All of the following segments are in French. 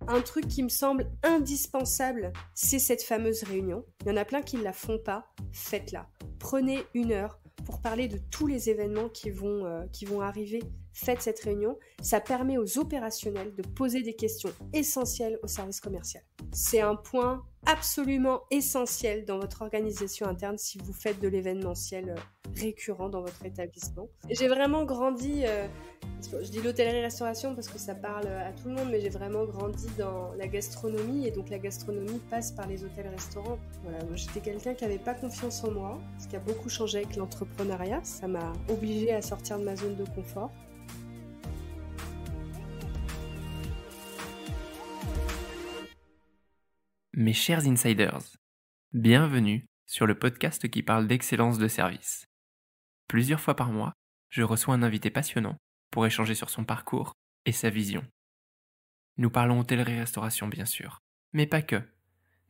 Un truc qui me semble indispensable, c'est cette fameuse réunion. Il y en a plein qui ne la font pas, faites-la. Prenez 1 heure pour parler de tous les événements qui vont arriver. Faites cette réunion. Ça permet aux opérationnels de poser des questions essentielles au service commercial. C'est un point absolument essentiel dans votre organisation interne si vous faites de l'événementiel récurrent dans votre établissement. J'ai vraiment grandi, je dis l'hôtellerie-restauration parce que ça parle à tout le monde, mais j'ai vraiment grandi dans la gastronomie et donc la gastronomie passe par les hôtels-restaurants. Voilà, moi j'étais quelqu'un qui n'avait pas confiance en moi, ce qui a beaucoup changé avec l'entrepreneuriat. Ça m'a obligée à sortir de ma zone de confort. Mes chers insiders, bienvenue sur le podcast qui parle d'excellence de service. Plusieurs fois par mois, je reçois un invité passionnant pour échanger sur son parcours et sa vision. Nous parlons hôtellerie-restauration bien sûr, mais pas que.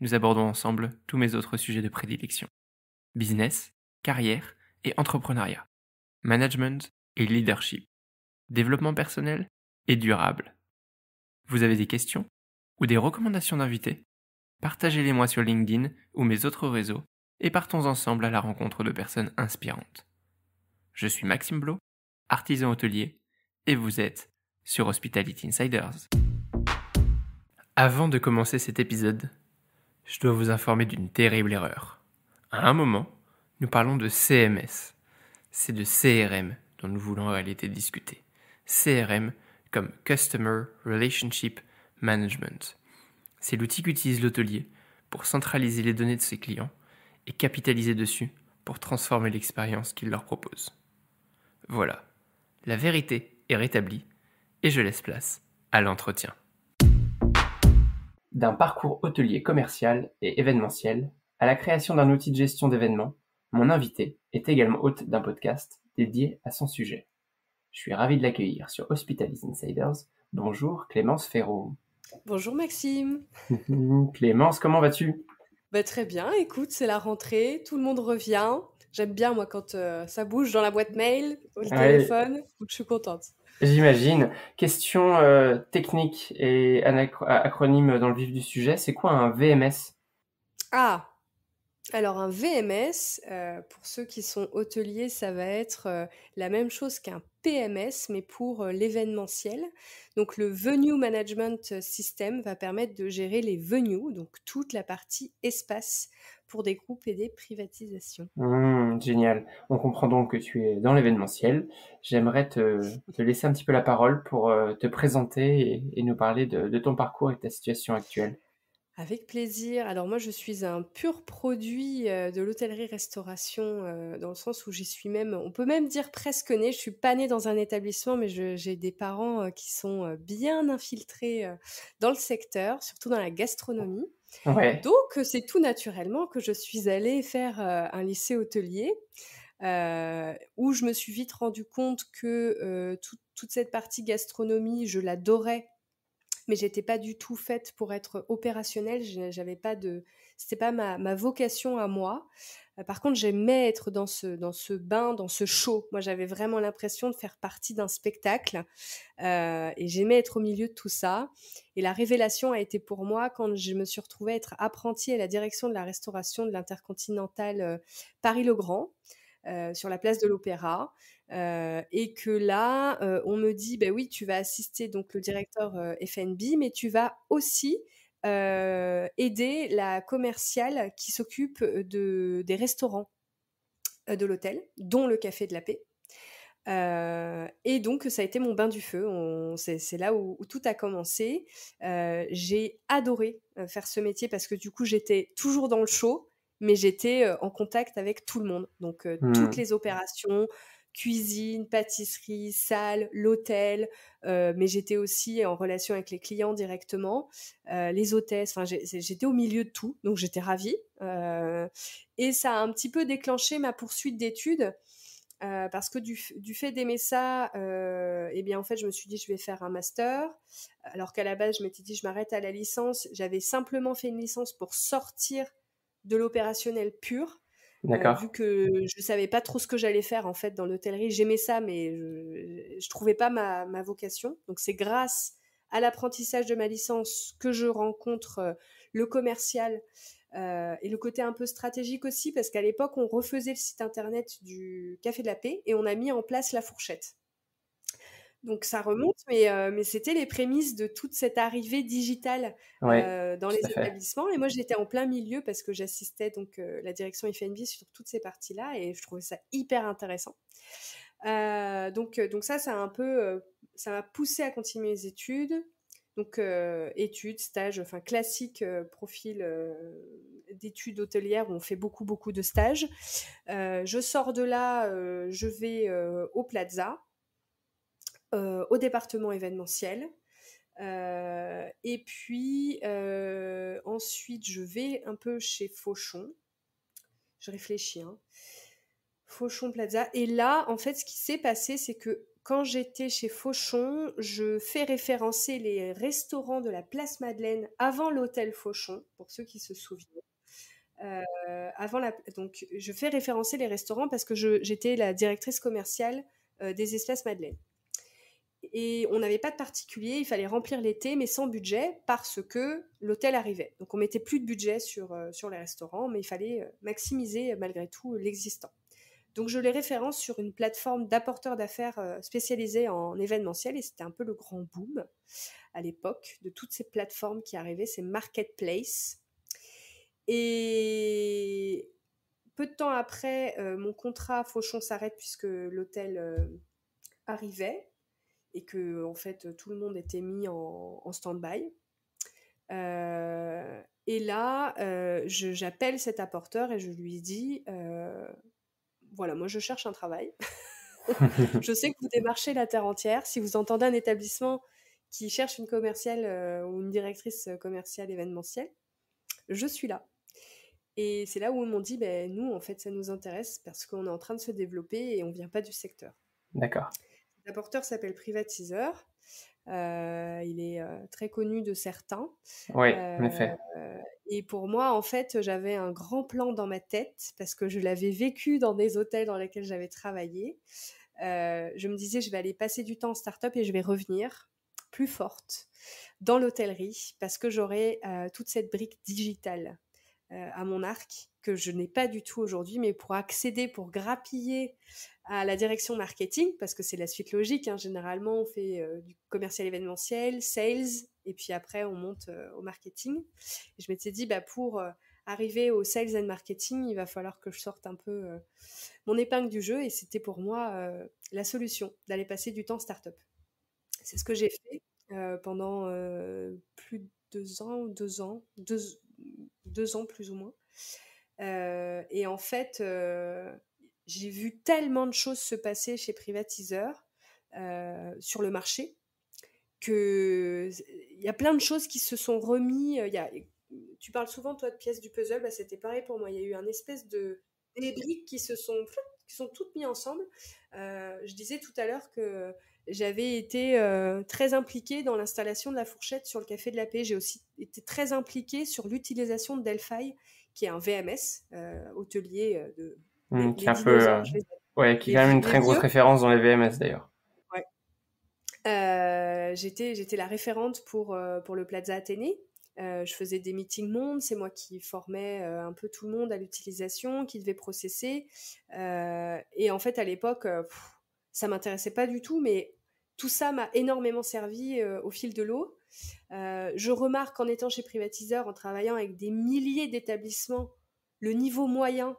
Nous abordons ensemble tous mes autres sujets de prédilection. Business, carrière et entrepreneuriat, management et leadership, développement personnel et durable. Vous avez des questions ou des recommandations d'invités ? Partagez-les-moi sur LinkedIn ou mes autres réseaux et partons ensemble à la rencontre de personnes inspirantes. Je suis Maxime Blot, artisan hôtelier, et vous êtes sur Hospitality Insiders. Avant de commencer cet épisode, je dois vous informer d'une terrible erreur. À un moment, nous parlons de CMS. C'est de CRM dont nous voulons en réalité discuter. CRM comme Customer Relationship Management. C'est l'outil qu'utilise l'hôtelier pour centraliser les données de ses clients et capitaliser dessus pour transformer l'expérience qu'il leur propose. Voilà, la vérité est rétablie et je laisse place à l'entretien. D'un parcours hôtelier commercial et événementiel à la création d'un outil de gestion d'événements, mon invité est également hôte d'un podcast dédié à son sujet. Je suis ravi de l'accueillir sur Hospitality Insiders. Bonjour Clémence Ferraud. Bonjour Maxime. Clémence, comment vas-tu ? Très bien, écoute, c'est la rentrée, tout le monde revient. J'aime bien moi quand ça bouge dans la boîte mail, au téléphone, donc je suis contente. J'imagine. Question technique et acronyme dans le vif du sujet, c'est quoi un VMS ? Ah, alors un VMS, pour ceux qui sont hôteliers, ça va être la même chose qu'un PMS, mais pour l'événementiel. Donc le Venue Management System va permettre de gérer les venues, donc toute la partie espace pour des groupes et des privatisations. Génial. On comprend donc que tu es dans l'événementiel. J'aimerais te laisser un petit peu la parole pour te présenter et nous parler de ton parcours et de ta situation actuelle. Avec plaisir. Alors moi, je suis un pur produit de l'hôtellerie-restauration, dans le sens où j'y suis même, on peut même dire presque née. Je suis pas née dans un établissement, mais j'ai des parents qui sont bien infiltrés dans le secteur, surtout dans la gastronomie. Ouais. Donc, c'est tout naturellement que je suis allée faire un lycée hôtelier, où je me suis vite rendu compte que toute cette partie gastronomie, je l'adorais, mais j'étais pas du tout faite pour être opérationnelle. J'avais pas c'était pas ma vocation à moi. Par contre, j'aimais être dans ce bain, dans ce show. Moi, j'avais vraiment l'impression de faire partie d'un spectacle, et j'aimais être au milieu de tout ça. Et la révélation a été pour moi quand je me suis retrouvée être apprentie à la direction de la restauration de l'Intercontinental Paris-le-Grand, sur la place de l'Opéra. Et que là, on me dit, oui, tu vas assister donc le directeur F&B, mais tu vas aussi aider la commerciale qui s'occupe des restaurants de l'hôtel, dont le Café de la Paix. Et donc, ça a été mon bain du feu. C'est là où tout a commencé. J'ai adoré faire ce métier parce que du coup, j'étais toujours dans le show, mais j'étais en contact avec tout le monde. Donc, toutes les opérations, cuisine, pâtisserie, salle, l'hôtel, mais j'étais aussi en relation avec les clients directement, les hôtesses, enfin j'étais au milieu de tout, donc j'étais ravie. Et ça a un petit peu déclenché ma poursuite d'études, parce que du fait d'aimer ça, eh bien en fait je me suis dit je vais faire un master, alors qu'à la base je m'étais dit je m'arrête à la licence. J'avais simplement fait une licence pour sortir de l'opérationnel pur. Vu que je savais pas trop ce que j'allais faire en fait dans l'hôtellerie. J'aimais ça, mais je trouvais pas ma vocation. Donc c'est grâce à l'apprentissage de ma licence que je rencontre le commercial et le côté un peu stratégique aussi, parce qu'à l'époque, on refaisait le site internet du Café de la Paix et on a mis en place la fourchette. Donc ça remonte, mais c'était les prémices de toute cette arrivée digitale Oui, dans tout les à fait. établissements. Et moi, j'étais en plein milieu parce que j'assistais donc la direction FNB sur toutes ces parties-là et je trouvais ça hyper intéressant. Donc ça un peu, ça m'a poussé à continuer les études. Donc études, stages, enfin classique profil d'études hôtelières où on fait beaucoup de stages. Je sors de là, je vais au Plaza. Au département événementiel. Et puis ensuite, je vais un peu chez Fauchon. Je réfléchis, hein. Fauchon Plaza. Et là, en fait, ce qui s'est passé, c'est que quand j'étais chez Fauchon, je fais référencer les restaurants de la Place Madeleine avant l'hôtel Fauchon, pour ceux qui se souviennent. Donc, je fais référencer les restaurants parce que j'étais la directrice commerciale des Espaces Madeleine. Et on n'avait pas de particulier, il fallait remplir l'été, mais sans budget, parce que l'hôtel arrivait. Donc on mettait plus de budget sur les restaurants, mais il fallait maximiser malgré tout l'existant. Donc je les référence sur une plateforme d'apporteurs d'affaires spécialisée en événementiel, et c'était un peu le grand boom à l'époque de toutes ces plateformes qui arrivaient, ces marketplaces. Et peu de temps après, mon contrat Fauchon s'arrête puisque l'hôtel arrivait et que en fait tout le monde était mis en stand-by. Et là, j'appelle cet apporteur et je lui dis voilà, moi je cherche un travail. Je sais que vous démarchez la terre entière. Si vous entendez un établissement qui cherche une commerciale ou une directrice commerciale événementielle, je suis là. Et c'est là où ils m'ont dit ben, nous, en fait, ça nous intéresse parce qu'on est en train de se développer et on ne vient pas du secteur. D'accord. Cet apporteur s'appelle Privatiseur. Il est très connu de certains. Oui, en effet. Et pour moi, en fait, j'avais un grand plan dans ma tête parce que je l'avais vécu dans des hôtels dans lesquels j'avais travaillé. Je me disais, je vais aller passer du temps en start-up et je vais revenir plus forte dans l'hôtellerie parce que j'aurai toute cette brique digitale à mon arc que je n'ai pas du tout aujourd'hui, mais pour accéder, pour grappiller à la direction marketing, parce que c'est la suite logique, hein, généralement on fait du commercial événementiel, sales, et puis après on monte au marketing. Et je m'étais dit, bah, pour arriver au sales and marketing, il va falloir que je sorte un peu mon épingle du jeu, et c'était pour moi la solution, d'aller passer du temps start-up. C'est ce que j'ai fait pendant plus de 2 ans plus ou moins. Et en fait, j'ai vu tellement de choses se passer chez Privatiseur sur le marché qu'il y a plein de choses qui se sont remis. Tu parles souvent, toi, de pièces du puzzle. Bah, c'était pareil pour moi. Il y a eu un espèce de des briques qui sont toutes mises ensemble. Je disais tout à l'heure que j'avais été très impliquée dans l'installation de la fourchette sur le Café de la Paix. J'ai aussi été très impliquée sur l'utilisation de Delphi, qui est un VMS hôtelier de Qui est les un peu, dinosaures, ouais, qui est quand même une les très grosse vieux. référence dans les VMS d'ailleurs. Ouais. J'étais la référente pour le Plaza Athénée. Je faisais des meetings monde, c'est moi qui formais un peu tout le monde à l'utilisation, qui devait processer. Et en fait, à l'époque, ça m'intéressait pas du tout, mais tout ça m'a énormément servi au fil de l'eau. Je remarque en étant chez Privatiseur, en travaillant avec des milliers d'établissements, le niveau moyen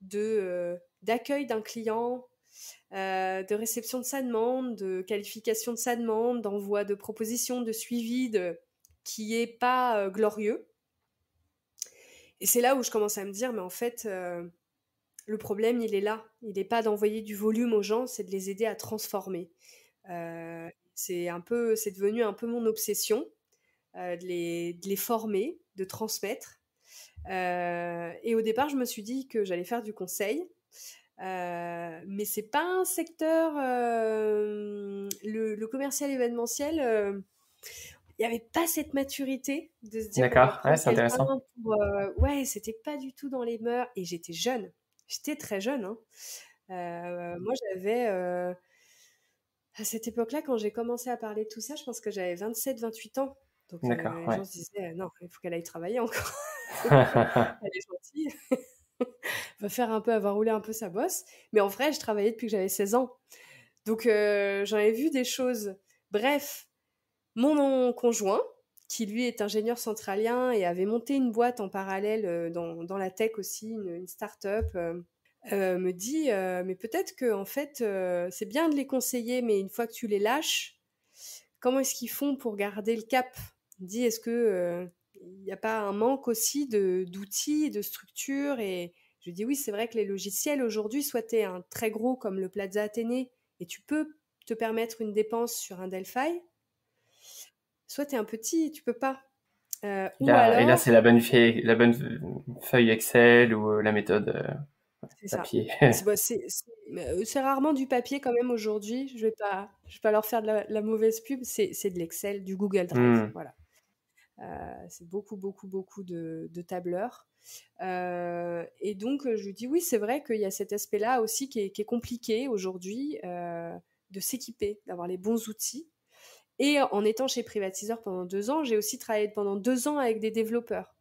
d'accueil d'un client, de réception de sa demande, de qualification de sa demande, d'envoi de propositions, de suivi, qui est pas glorieux. Et c'est là où je commence à me dire, mais en fait, le problème, il est là. Il n'est pas d'envoyer du volume aux gens, c'est de les aider à transformer. C'est devenu un peu mon obsession, de les former, de transmettre. Et au départ, je me suis dit que j'allais faire du conseil. Mais c'est pas un secteur le commercial événementiel, il y avait pas cette maturité de se dire on va D'accord, ouais, prendre c'est quelqu'un intéressant. pour ouais, c'était pas du tout dans les mœurs et j'étais très jeune, hein. Moi À cette époque-là, quand j'ai commencé à parler de tout ça, je pense que j'avais 27-28 ans. Donc D'accord, les ouais. gens se disaient, non, il faut qu'elle aille travailler encore. Elle est gentille. Va faire un peu, elle va rouler un peu sa bosse. Mais en vrai, je travaillais depuis que j'avais 16 ans. Donc j'en ai vu des choses. Bref, mon conjoint, qui lui est ingénieur centralien et avait monté une boîte en parallèle dans la tech aussi, une start-up, me dit mais peut-être que en fait c'est bien de les conseiller, mais une fois que tu les lâches, comment est-ce qu'ils font pour garder le cap? Il me dit est-ce que il n'y a pas un manque aussi d'outils, de structures? Et je lui dis oui, c'est vrai que les logiciels aujourd'hui, soit tu es un très gros comme le Plaza Athénée et tu peux te permettre une dépense sur un Delphi, soit tu es un petit, tu peux pas. Ou Et là, c'est alors, la bonne feuille Excel ou la méthode c'est ça. papier. C'est rarement du papier quand même aujourd'hui. Je vais pas leur faire de la mauvaise pub. C'est de l'Excel, du Google Drive. Hmm. Voilà. C'est beaucoup, beaucoup, beaucoup de tableurs. Et donc, je lui dis oui, c'est vrai qu'il y a cet aspect-là aussi qui est compliqué aujourd'hui de s'équiper, d'avoir les bons outils. Et en étant chez Privatiseur pendant 2 ans, j'ai aussi travaillé pendant 2 ans avec des développeurs.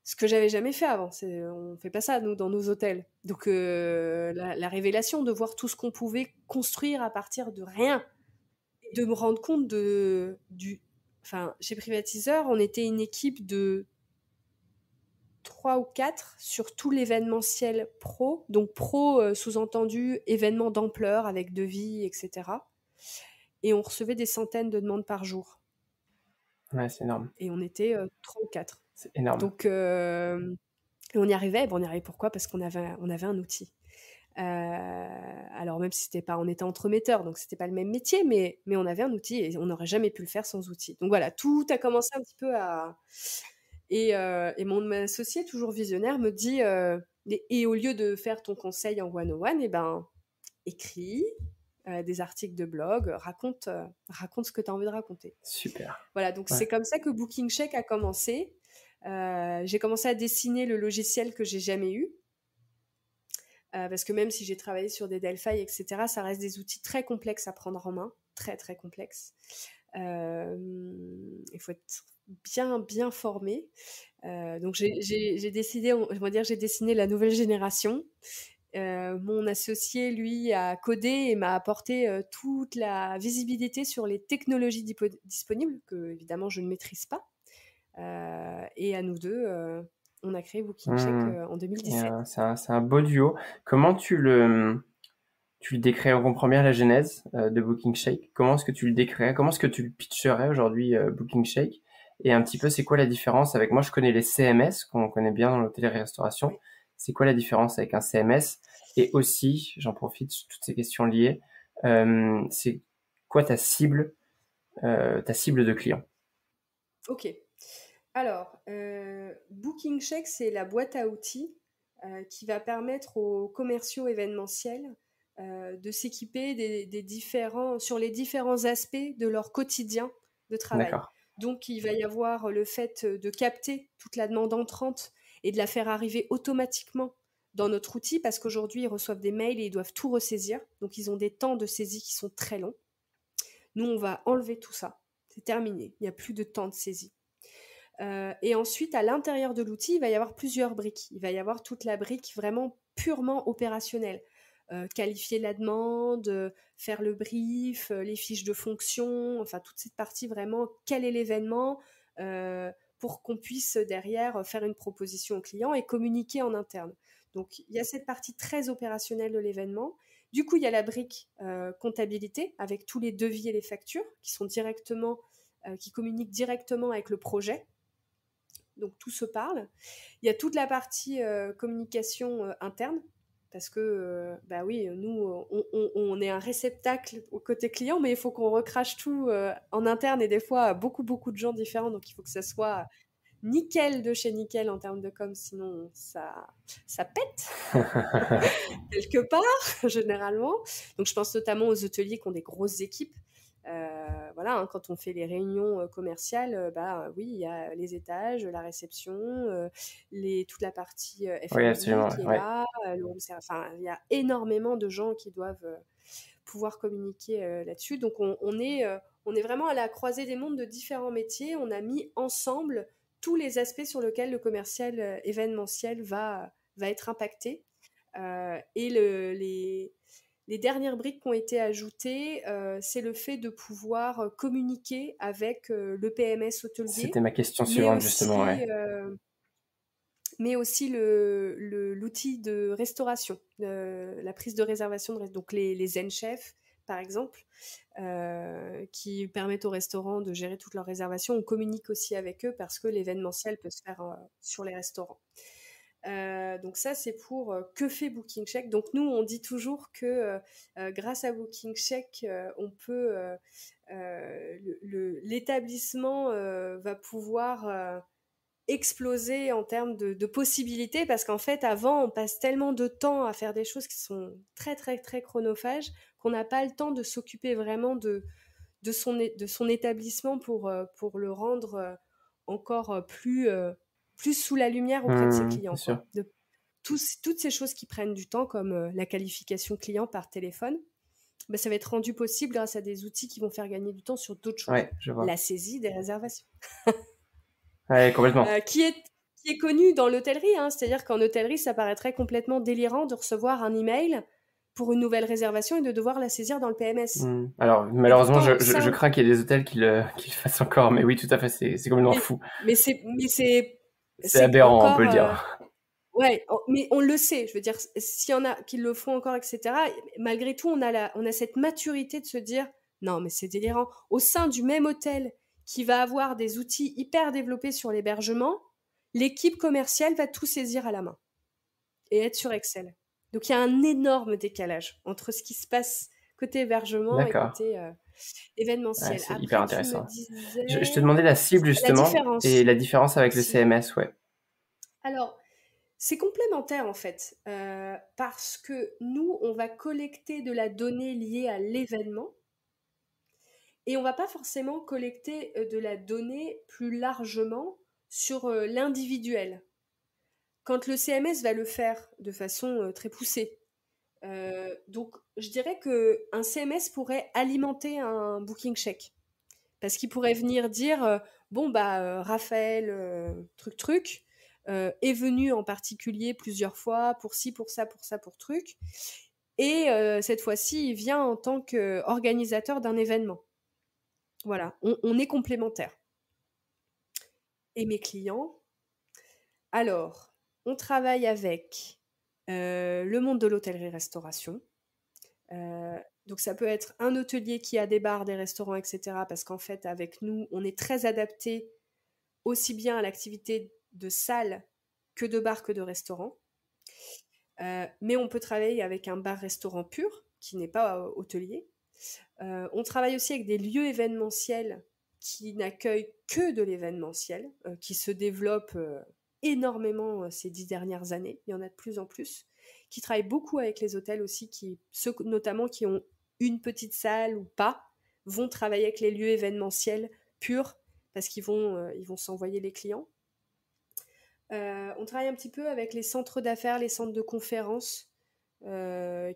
Ce que j'avais jamais fait avant. On fait pas ça, nous, dans nos hôtels. Donc, la révélation de voir tout ce qu'on pouvait construire à partir de rien, et de me rendre compte Enfin, chez Privatiseur, on était une équipe de 3 ou 4 sur tout l'événementiel pro. Donc, pro, sous-entendu, événement d'ampleur avec devis, etc. Et on recevait des centaines de demandes par jour. Ouais, c'est énorme. Et on était 3 ou 4. C'est énorme. Donc, on y arrivait. Bon, on y arrivait pourquoi? Parce qu'on avait un outil. Alors même si on était entremetteurs, donc c'était pas le même métier, mais on avait un outil et on n'aurait jamais pu le faire sans outil. Donc voilà, tout a commencé un petit peu et mon associé, toujours visionnaire, me dit et au lieu de faire ton conseil en one-on-one, eh ben écris des articles de blog, raconte ce que tu as envie de raconter. Super. Voilà, donc Ouais. c'est comme ça que Booking Check a commencé. J'ai commencé à dessiner le logiciel que j'ai jamais eu. Parce que même si j'ai travaillé sur des Delphi, etc., ça reste des outils très complexes à prendre en main, très très complexes. Il faut être bien bien formé. Donc j'ai décidé, on va dire, j'ai dessiné la nouvelle génération. Mon associé, lui, a codé et m'a apporté toute la visibilité sur les technologies disponibles, que évidemment je ne maîtrise pas. Et à nous deux, on a créé Booking Check en 2017. C'est un beau duo. Comment tu le décris? On comprend bien la genèse de Booking Shake. Comment est-ce que tu le décrirais? Comment est-ce que tu le pitcherais aujourd'hui, Booking Shake? Et un petit peu, c'est quoi la différence avec... Moi, je connais les CMS, qu'on connaît bien dans l'hôtellerie-restauration. Oui. C'est quoi la différence avec un CMS? Et aussi, j'en profite sur toutes ces questions liées, c'est quoi ta cible de client? Ok. Alors, Booking Check, c'est la boîte à outils qui va permettre aux commerciaux événementiels de s'équiper sur les différents aspects de leur quotidien de travail. D'accord. Donc, il va y avoir le fait de capter toute la demande entrante et de la faire arriver automatiquement dans notre outil, parce qu'aujourd'hui, ils reçoivent des mails et ils doivent tout ressaisir. Donc, ils ont des temps de saisie qui sont très longs. Nous, on va enlever tout ça. C'est terminé. Il n'y a plus de temps de saisie. Et ensuite, à l'intérieur de l'outil, il va y avoir plusieurs briques. Il va y avoir toute la brique vraiment purement opérationnelle. Qualifier la demande, faire le brief, les fiches de fonction, enfin toute cette partie vraiment, quel est l'événement, pour qu'on puisse derrière faire une proposition au client et communiquer en interne. Donc il y a cette partie très opérationnelle de l'événement. Du coup, il y a la brique comptabilité avec tous les devis et les factures qui communiquent directement avec le projet. Donc tout se parle. Il y a toute la partie communication interne, parce que, bah oui, nous, on est un réceptacle au côté client, mais il faut qu'on recrache tout en interne, et des fois, beaucoup, beaucoup de gens différents, donc il faut que ça soit nickel de chez nickel en termes de com, sinon ça pète quelque part, généralement. Donc je pense notamment aux hôteliers qui ont des grosses équipes. Voilà, hein, quand on fait les réunions commerciales, oui, il y a les étages, la réception, toute la partie Oui, F&B absolument. qui est Ouais. là, enfin, il y a énormément de gens qui doivent pouvoir communiquer là-dessus. Donc, on est vraiment à la croisée des mondes de différents métiers. On a mis ensemble tous les aspects sur lesquels le commercial événementiel va être impacté. Et les dernières briques qui ont été ajoutées, c'est le fait de pouvoir communiquer avec le PMS hôtelier, C'était ma question mais suivante, justement, aussi, ouais. l'outil de restauration, la prise de réservation, donc les zen chefs, par exemple, qui permettent aux restaurants de gérer toutes leurs réservations. On communique aussi avec eux parce que l'événementiel peut se faire sur les restaurants. Donc ça, c'est pour que fait Booking Check. Donc nous, on dit toujours que grâce à Booking Check, on peut l'établissement va pouvoir exploser en termes de possibilités, parce qu'en fait, avant, on passe tellement de temps à faire des choses qui sont très, très, très chronophages qu'on n'a pas le temps de s'occuper vraiment de son établissement pour le rendre encore plus sous la lumière auprès de ses Bien clients, sûr. quoi. Toutes ces choses qui prennent du temps, comme la qualification client par téléphone, ça va être rendu possible grâce à des outils qui vont faire gagner du temps sur d'autres choses. Ouais, je vois. La saisie des réservations. Ouais, complètement. Qui est connu dans l'hôtellerie, hein. C'est-à-dire qu'en hôtellerie, ça paraîtrait complètement délirant de recevoir un email pour une nouvelle réservation et de devoir la saisir dans le PMS. Alors, Et malheureusement, pourtant, je crains qu'il y ait des hôtels qui le fassent encore, mais oui, tout à fait, c'est complètement fou. mais C'est c'est aberrant, on peut encore, le dire. ouais, mais on le sait. Je veux dire, s'il y en a qui le font encore, etc. Malgré tout, on a cette maturité de se dire, non, mais c'est délirant. Au sein du même hôtel qui va avoir des outils hyper développés sur l'hébergement, l'équipe commerciale va tout saisir à la main et être sur Excel. Donc il y a un énorme décalage entre ce qui se passe côté hébergement et D'accord. côté Ouais, événementiel. c'est hyper Après, tu me intéressant. Je te disais demandais la cible, la justement, et différence la différence avec le aussi. CMS, ouais. Alors, c'est complémentaire en fait, parce que nous, on va collecter de la donnée liée à l'événement et on va pas forcément collecter de la donnée plus largement sur l'individuel. Quand le CMS va le faire de façon très poussée. Donc, je dirais qu'un CMS pourrait alimenter un booking check. Parce qu'il pourrait venir dire bon, Raphaël, truc, est venu en particulier plusieurs fois pour ci, pour ça, pour ça, pour truc. Et cette fois-ci, il vient en tant qu'organisateur d'un événement. Voilà, on est complémentaires. Et mes clients, alors, on travaille avec le monde de l'hôtellerie-restauration. Donc ça peut être un hôtelier qui a des bars, des restaurants, etc. Parce qu'en fait, avec nous, on est très adapté aussi bien à l'activité de salle que de bar que de restaurant. Mais on peut travailler avec un bar-restaurant pur, qui n'est pas hôtelier. On travaille aussi avec des lieux événementiels qui n'accueillent que de l'événementiel, qui se développent énormément ces 10 dernières années. Il y en a de plus en plus. Qui travaillent beaucoup avec les hôtels aussi, ceux notamment qui ont une petite salle ou pas, vont travailler avec les lieux événementiels purs parce qu'ils vont s'envoyer les clients. On travaille un petit peu avec les centres d'affaires, les centres de conférences,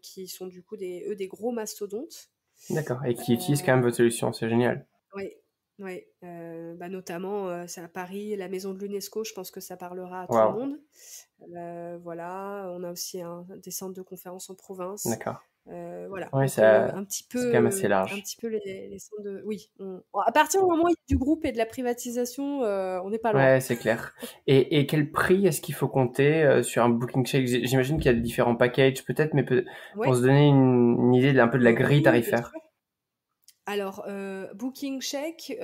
qui sont du coup des gros mastodontes. D'accord. Et qui utilisent quand même votre solution, c'est génial. Oui, oui. Notamment, c'est à Paris, la maison de l'UNESCO, je pense que ça parlera à tout le Waouh. monde. Voilà, on a aussi des centres de conférences en province. D'accord. Voilà, Oui, donc ça, c'est quand même assez un large. petit peu les centres de... Oui, à partir du moment où il y a du groupe et de la privatisation, on n'est pas loin. Ouais, c'est clair. Et quel prix est-ce qu'il faut compter sur un booking check? J'imagine qu'il y a différents packages peut-être, mais Oui, pour se donner une idée un peu de la grille oui, bien tarifaire. sûr. Alors, Booking Check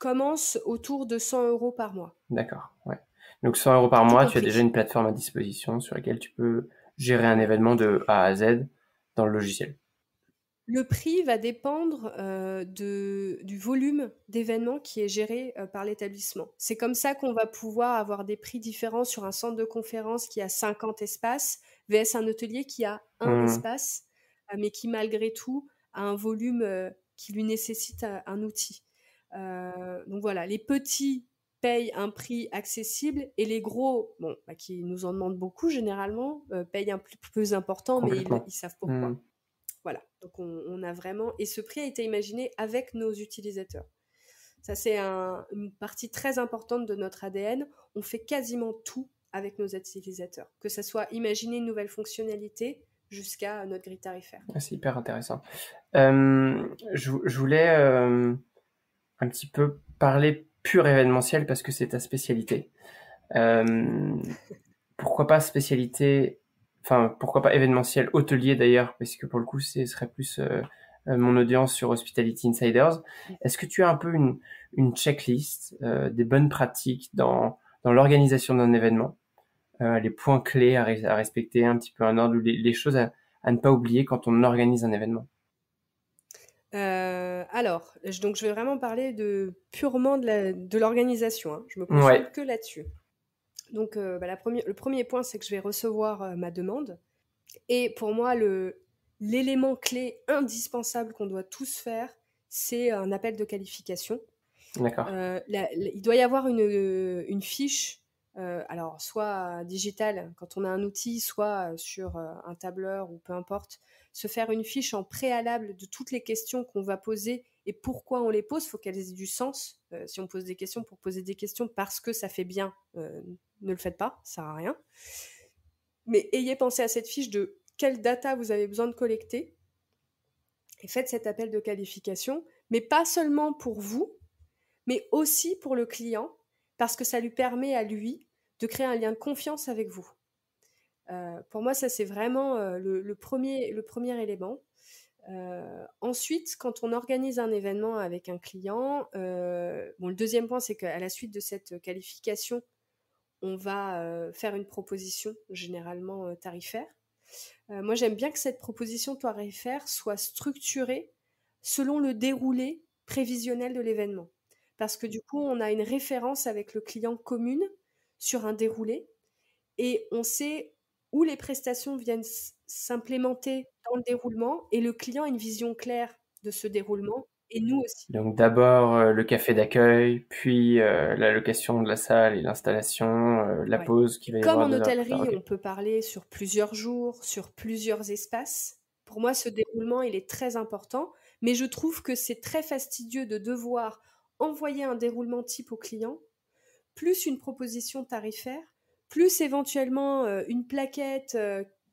commence autour de 100 € par mois. D'accord, ouais. Donc 100 € par Tout mois, tu as déjà compris. une plateforme à disposition sur laquelle tu peux gérer un événement de A à Z dans le logiciel. Le prix va dépendre du volume d'événements qui est géré par l'établissement. C'est comme ça qu'on va pouvoir avoir des prix différents sur un centre de conférence qui a 50 espaces, vs un hôtelier qui a un Hmm, espace, mais qui malgré tout a un volume qui lui nécessitent un outil. Donc voilà, les petits payent un prix accessible et les gros, qui nous en demandent beaucoup généralement, payent un prix plus important, mais ils savent pourquoi. Voilà, donc on a vraiment... Et ce prix a été imaginé avec nos utilisateurs. Ça, c'est une partie très importante de notre ADN. On fait quasiment tout avec nos utilisateurs, que ça soit imaginer une nouvelle fonctionnalité jusqu'à notre grille tarifaire. C'est hyper intéressant. Je voulais un petit peu parler pur événementiel parce que c'est ta spécialité. Pourquoi pas spécialité, enfin pourquoi pas événementiel hôtelier d'ailleurs, parce que pour le coup ce serait plus mon audience sur Hospitality Insiders. Est-ce que tu as un peu une checklist des bonnes pratiques dans l'organisation d'un événement, les points clés à respecter, un petit peu un ordre, les choses à ne pas oublier quand on organise un événement? Alors, donc je vais vraiment parler purement de l'organisation, hein. Je me concentre que là-dessus. Donc, le premier point, c'est que je vais recevoir ma demande. Et pour moi, l'élément clé indispensable qu'on doit tous faire, c'est un appel de qualification. D'accord. Il doit y avoir une fiche, alors soit digitale quand on a un outil, soit sur un tableur ou peu importe, se faire une fiche en préalable de toutes les questions qu'on va poser et pourquoi on les pose. Il faut qu'elles aient du sens. Si on pose des questions pour poser des questions parce que ça fait bien, ne le faites pas, ça sert à rien. Mais ayez pensé à cette fiche de quelle data vous avez besoin de collecter et faites cet appel de qualification, mais pas seulement pour vous, mais aussi pour le client, parce que ça lui permet à lui de créer un lien de confiance avec vous. Pour moi, ça, c'est vraiment le premier élément. Ensuite, quand on organise un événement avec un client, le deuxième point, c'est qu'à la suite de cette qualification, on va faire une proposition généralement tarifaire. Moi, j'aime bien que cette proposition tarifaire soit structurée selon le déroulé prévisionnel de l'événement. Parce que du coup, on a une référence avec le client commune sur un déroulé et on sait où les prestations viennent s'implémenter dans le déroulement et le client a une vision claire de ce déroulement et nous aussi. Donc d'abord le café d'accueil, puis la location de la salle et l'installation, la pause qui va y Comme avoir en 2 heures plus hôtellerie, tard. Okay. on peut parler sur plusieurs jours, sur plusieurs espaces. Pour moi, ce déroulement, il est très important, mais je trouve que c'est très fastidieux de devoir envoyer un déroulement type au client, plus une proposition tarifaire, plus éventuellement une plaquette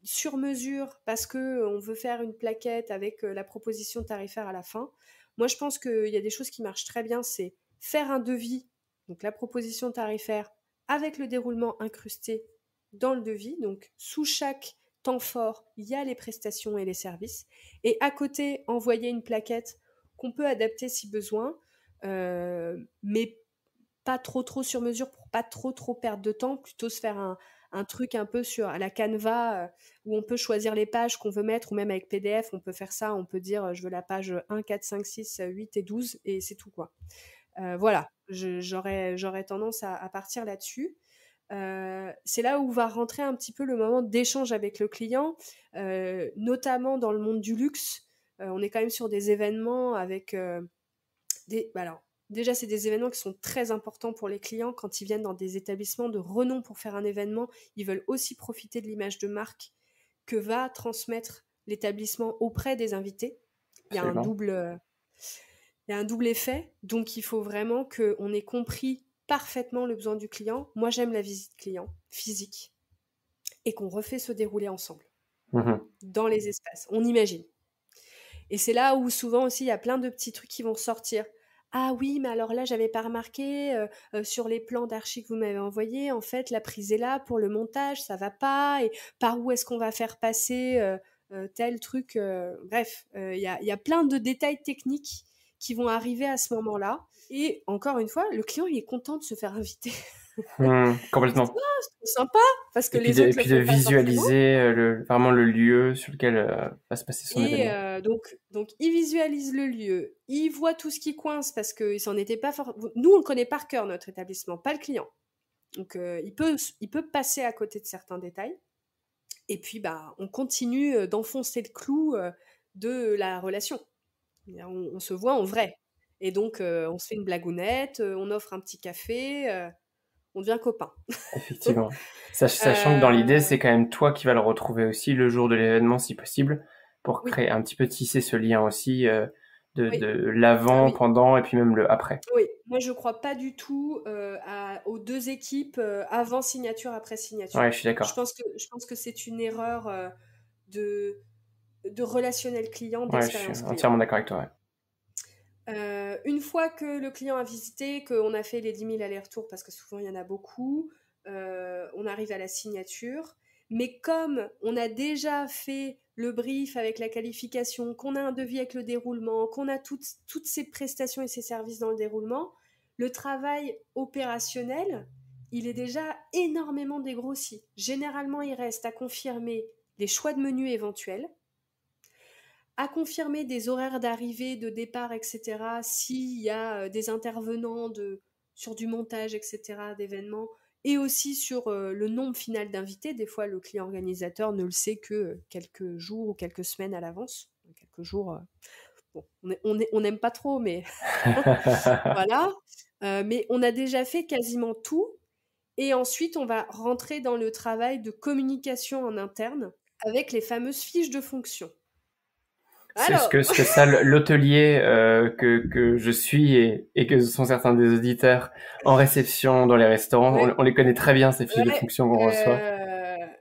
sur mesure parce qu'on veut faire une plaquette avec la proposition tarifaire à la fin. Moi, je pense qu'il y a des choses qui marchent très bien, c'est faire un devis, donc la proposition tarifaire avec le déroulement incrusté dans le devis. Donc, sous chaque temps fort, il y a les prestations et les services. Et à côté, envoyer une plaquette qu'on peut adapter si besoin, mais pas trop sur mesure pour pas trop perdre de temps, plutôt se faire un truc un peu à la Canva où on peut choisir les pages qu'on veut mettre, ou même avec PDF, on peut faire ça, on peut dire je veux la page 1, 4, 5, 6, 8 et 12 et c'est tout quoi. Voilà, j'aurais tendance à partir là-dessus. C'est là où va rentrer un petit peu le moment d'échange avec le client, notamment dans le monde du luxe. On est quand même sur des événements avec alors, déjà, c'est des événements qui sont très importants pour les clients. Quand ils viennent dans des établissements de renom pour faire un événement, ils veulent aussi profiter de l'image de marque que va transmettre l'établissement auprès des invités. Il y a un double effet. Donc, il faut vraiment qu'on ait compris parfaitement le besoin du client. Moi, j'aime la visite client physique et qu'on refait se dérouler ensemble dans les espaces. On imagine. Et c'est là où souvent aussi, il y a plein de petits trucs qui vont sortir. Ah oui, mais alors là, j'avais pas remarqué sur les plans d'archi que vous m'avez envoyés, en fait, la prise est là pour le montage, ça va pas, et par où est-ce qu'on va faire passer tel truc. Bref, il y a plein de détails techniques qui vont arriver à ce moment-là. Et encore une fois, le client, il est content de se faire inviter. Complètement. C'est sympa, parce que les et autres puis le de font pas forcément. visualiser vraiment le lieu sur lequel va se passer son événement. Donc, il visualise le lieu, il voit tout ce qui coince parce qu'il s'en était pas Nous, on le connaît par cœur, notre établissement, pas le client. Donc, il peut passer à côté de certains détails. Et puis, on continue d'enfoncer le clou de la relation. On se voit en vrai. Et donc, on se fait une blagounette, on offre un petit café, on devient copains. Effectivement. Sachant que dans l'idée, Euh, c'est quand même toi qui vas le retrouver aussi le jour de l'événement, si possible, pour oui, créer un petit peu tisser ce lien aussi de oui, l'avant, oui. pendant et puis même le après. Oui, moi je crois pas du tout aux deux équipes avant signature, après signature. Ouais, je suis d'accord. Je pense que c'est une erreur de, de relationnel client, Ouais, je suis d'expérience client. entièrement d'accord avec toi. Ouais. Une fois que le client a visité, qu'on a fait les 10 000 allers-retours, parce que souvent il y en a beaucoup, on arrive à la signature. Mais comme on a déjà fait le brief avec la qualification, qu'on a un devis avec le déroulement, qu'on a toutes ces prestations et ces services dans le déroulement, le travail opérationnel, il est déjà énormément dégrossi. Généralement, il reste à confirmer les choix de menus éventuels, à confirmer des horaires d'arrivée, de départ, etc., s'il y a des intervenants sur du montage, etc., d'événements, et aussi sur le nombre final d'invités. Des fois, le client organisateur ne le sait que quelques jours ou quelques semaines à l'avance. Quelques jours, bon, on n'aime pas trop, mais voilà. Mais on a déjà fait quasiment tout. Et ensuite, on va rentrer dans le travail de communication en interne avec les fameuses fiches de fonction. C'est ce Alors, que ça, l'hôtelier que je suis et que sont certains des auditeurs en réception dans les restaurants, ouais. on les connaît très bien, ces fiches de Ouais, fonction qu'on reçoit.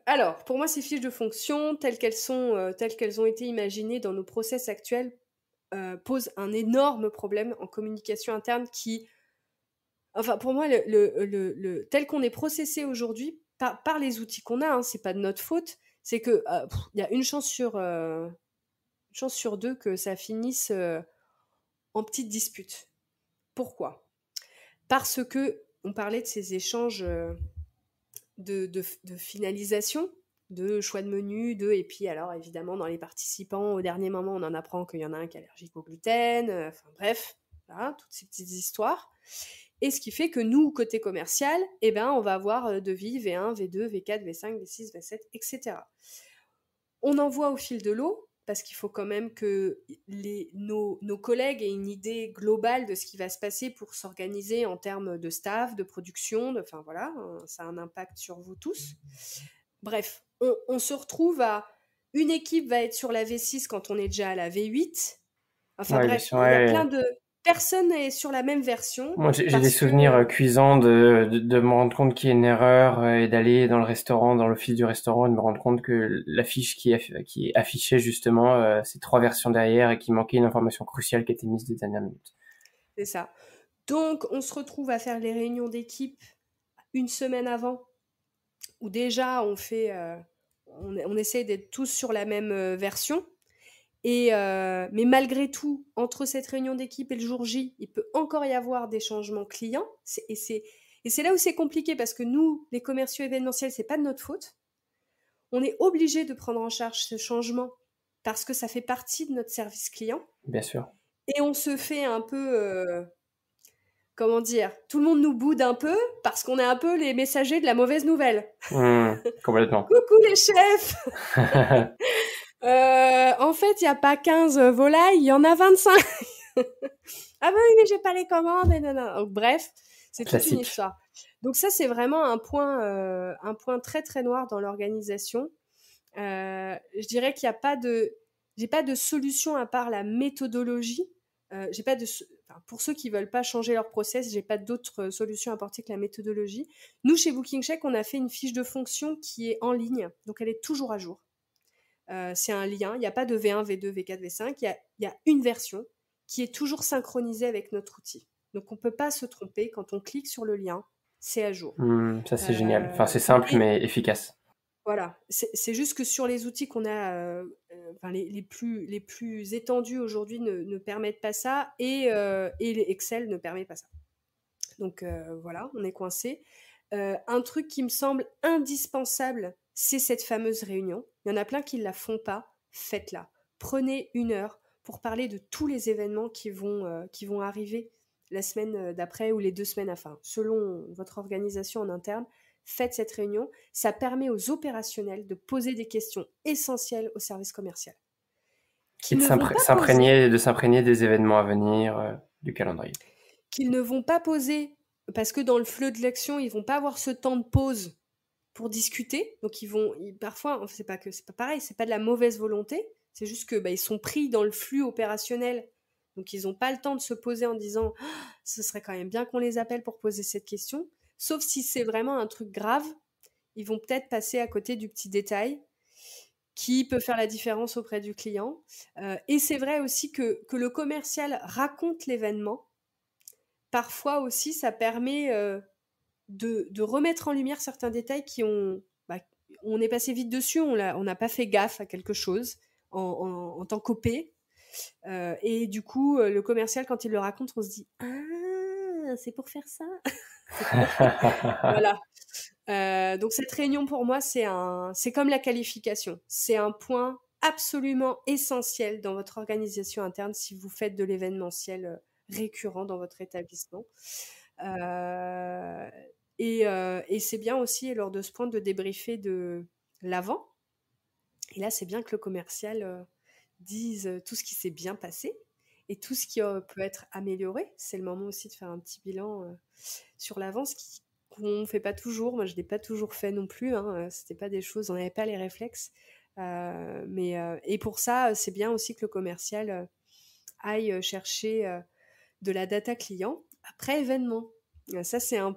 alors, pour moi, ces fiches de fonction, telles qu'elles ont été imaginées dans nos process actuels, posent un énorme problème en communication interne qui, enfin, pour moi, tel qu'on est processé aujourd'hui par les outils qu'on a, hein, c'est pas de notre faute, c'est que il y a une chance sur deux que ça finisse en petite dispute. Pourquoi? Parce que on parlait de ces échanges de finalisation, de choix de menu, et puis alors évidemment dans les participants, au dernier moment, on en apprend qu'il y en a un qui est allergique au gluten, enfin bref, voilà, toutes ces petites histoires. Et ce qui fait que nous, côté commercial, eh ben, on va avoir devis V1, V2, V4, V5, V6, V7, etc. On envoie au fil de l'eau, parce qu'il faut quand même que nos collègues aient une idée globale de ce qui va se passer pour s'organiser en termes de staff, de production, enfin voilà, ça a un impact sur vous tous. Bref, on se retrouve à une équipe va être sur la V6 quand on est déjà à la V8. Enfin Ouais, bien bref, sûr, il y a ouais. plein de... Personne n'est sur la même version Moi, j'ai des parce que... souvenirs cuisants de me rendre compte qu'il y a une erreur et d'aller dans le restaurant, dans l'office du restaurant, et de me rendre compte que l'affiche qui est affichée justement, c'est 3 versions derrière et qu'il manquait une information cruciale qui était mise des dernières minutes. C'est ça. Donc, on se retrouve à faire les réunions d'équipe une semaine avant, où déjà on essaye d'être tous sur la même version. Mais malgré tout, entre cette réunion d'équipe et le jour J, il peut encore y avoir des changements clients. Et c'est là où c'est compliqué parce que nous, les commerciaux événementiels, c'est pas de notre faute. On est obligé de prendre en charge ce changement parce que ça fait partie de notre service client. Bien sûr. Et on se fait un peu, comment dire, tout le monde nous boude un peu parce qu'on est un peu les messagers de la mauvaise nouvelle. Complètement. Coucou les chefs. En fait, il n'y a pas 15 volailles, il y en a 25. Ah bah oui, mais j'ai pas les commandes. Et nanana. Donc, bref, c'est toute une Classique. histoire. Donc ça, c'est vraiment un point très très noir dans l'organisation. Je dirais qu'il n'y a pas de, j'ai pas de solution à part la méthodologie. J'ai pas de, enfin, pour ceux qui veulent pas changer leur process, j'ai pas d'autre solution à apporter que la méthodologie. Nous, chez Booking Check, on a fait une fiche de fonction qui est en ligne, donc elle est toujours à jour. C'est un lien, il n'y a pas de V1, V2, V4, V5, il y a une version qui est toujours synchronisée avec notre outil. Donc on ne peut pas se tromper, quand on clique sur le lien, c'est à jour. Ça, c'est génial. Enfin, c'est simple, Mais mais efficace. voilà, c'est juste que sur les outils qu'on a, enfin les plus étendus aujourd'hui ne permettent pas ça, et les Excel ne permet pas ça. Donc voilà, on est coincé. Un truc qui me semble indispensable, c'est cette fameuse réunion. Il y en a plein qui ne la font pas, faites-la. Prenez 1 heure pour parler de tous les événements qui vont arriver la semaine d'après ou les 2 semaines, enfin, selon votre organisation en interne. Faites cette réunion. Ça permet aux opérationnels de poser des questions essentielles au service commercial. Et qu'ils ne vont pas poser, s'imprégner des événements à venir, du calendrier. qu'ils ne vont pas poser, parce que dans le fleu de l'action, ils vont pas avoir ce temps de pause pour discuter. Donc parfois, c'est pas pareil, c'est pas de la mauvaise volonté, c'est juste que ils sont pris dans le flux opérationnel. Donc ils n'ont pas le temps de se poser en disant ce serait quand même bien qu'on les appelle pour poser cette question. Sauf si c'est vraiment un truc grave, ils vont peut-être passer à côté du petit détail qui peut faire la différence auprès du client. Et c'est vrai aussi que le commercial raconte l'événement. Parfois aussi, ça permet de remettre en lumière certains détails on est passé vite dessus, on n'a pas fait gaffe à quelque chose en tant qu'OP. Et du coup, le commercial, quand il le raconte, on se dit ah, c'est pour faire ça. Voilà. Donc cette réunion pour moi, c'est comme la qualification. C'est un point absolument essentiel dans votre organisation interne si vous faites de l'événementiel récurrent dans votre établissement. Et c'est bien aussi lors de ce point de débriefer de l'avant. Et là, c'est bien que le commercial dise tout ce qui s'est bien passé et tout ce qui peut être amélioré. C'est le moment aussi de faire un petit bilan sur l'avant, qu'on ne fait pas toujours. Moi, je ne l'ai pas toujours fait non plus. C'était pas des choses, on n'avait pas les réflexes. Et pour ça, c'est bien aussi que le commercial aille chercher de la data client après événement. Ça, c'est un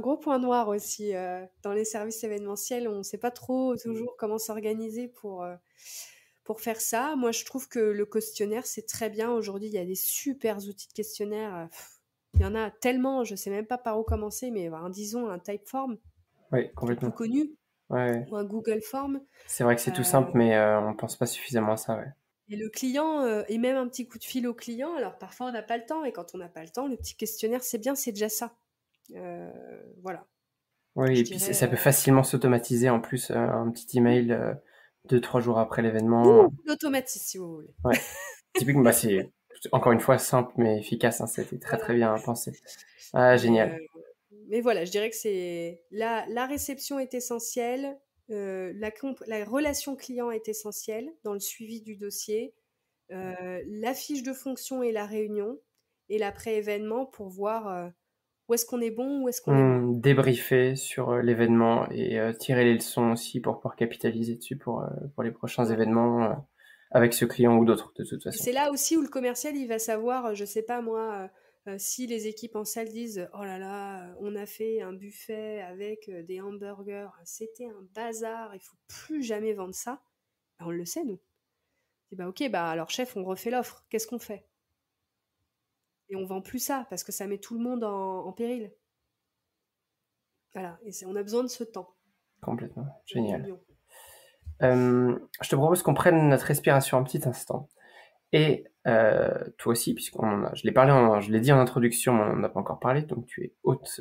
gros point noir aussi. Dans les services événementiels, on ne sait pas trop toujours comment s'organiser pour faire ça. Moi, je trouve que le questionnaire, c'est très bien. Aujourd'hui, il y a des super outils de questionnaire. Il y en a tellement, je ne sais même pas par où commencer, mais disons un Typeform, Oui, le plus complètement. connu, Ouais. ou un Google Form. C'est vrai que c'est tout simple, mais on pense pas suffisamment à ça, ouais. Et le client, et même un petit coup de fil au client. Alors parfois, on n'a pas le temps, et quand on n'a pas le temps, le petit questionnaire, c'est bien, c'est déjà ça. Voilà. Oui, Je et puis dirais. ça peut facilement s'automatiser en plus, un petit email 2-3 jours après l'événement. Ou l'automatisme, si vous voulez. Ouais. Typiquement, c'est encore une fois simple mais efficace, hein, c'était très Voilà. très bien pensé. Ah, Mais, génial. euh, mais voilà, je dirais que c'est la réception est essentielle, la relation client est essentielle dans le suivi du dossier, la fiche de fonction et la réunion, et l'après-événement pour voir où est-ce qu'on est bon, où est-ce qu'on est moins. Débriefer sur l'événement et tirer les leçons aussi pour pouvoir capitaliser dessus pour les prochains Ouais. événements avec ce client ou d'autres de toute Et façon. c'est là aussi où le commercial, il va savoir, je sais pas moi, si les équipes en salle disent oh là là, on a fait un buffet avec des hamburgers, c'était un bazar, il faut plus jamais vendre ça. On le sait, nous. Et ok, alors chef, on refait l'offre, qu'est-ce qu'on fait? Et on vend plus ça parce que ça met tout le monde en péril. Voilà, et on a besoin de ce temps Complètement, de génial. réunion. Je te propose qu'on prenne notre respiration un petit instant. Et toi aussi, je l'ai dit en introduction, mais on n'en a pas encore parlé, donc tu es hôte,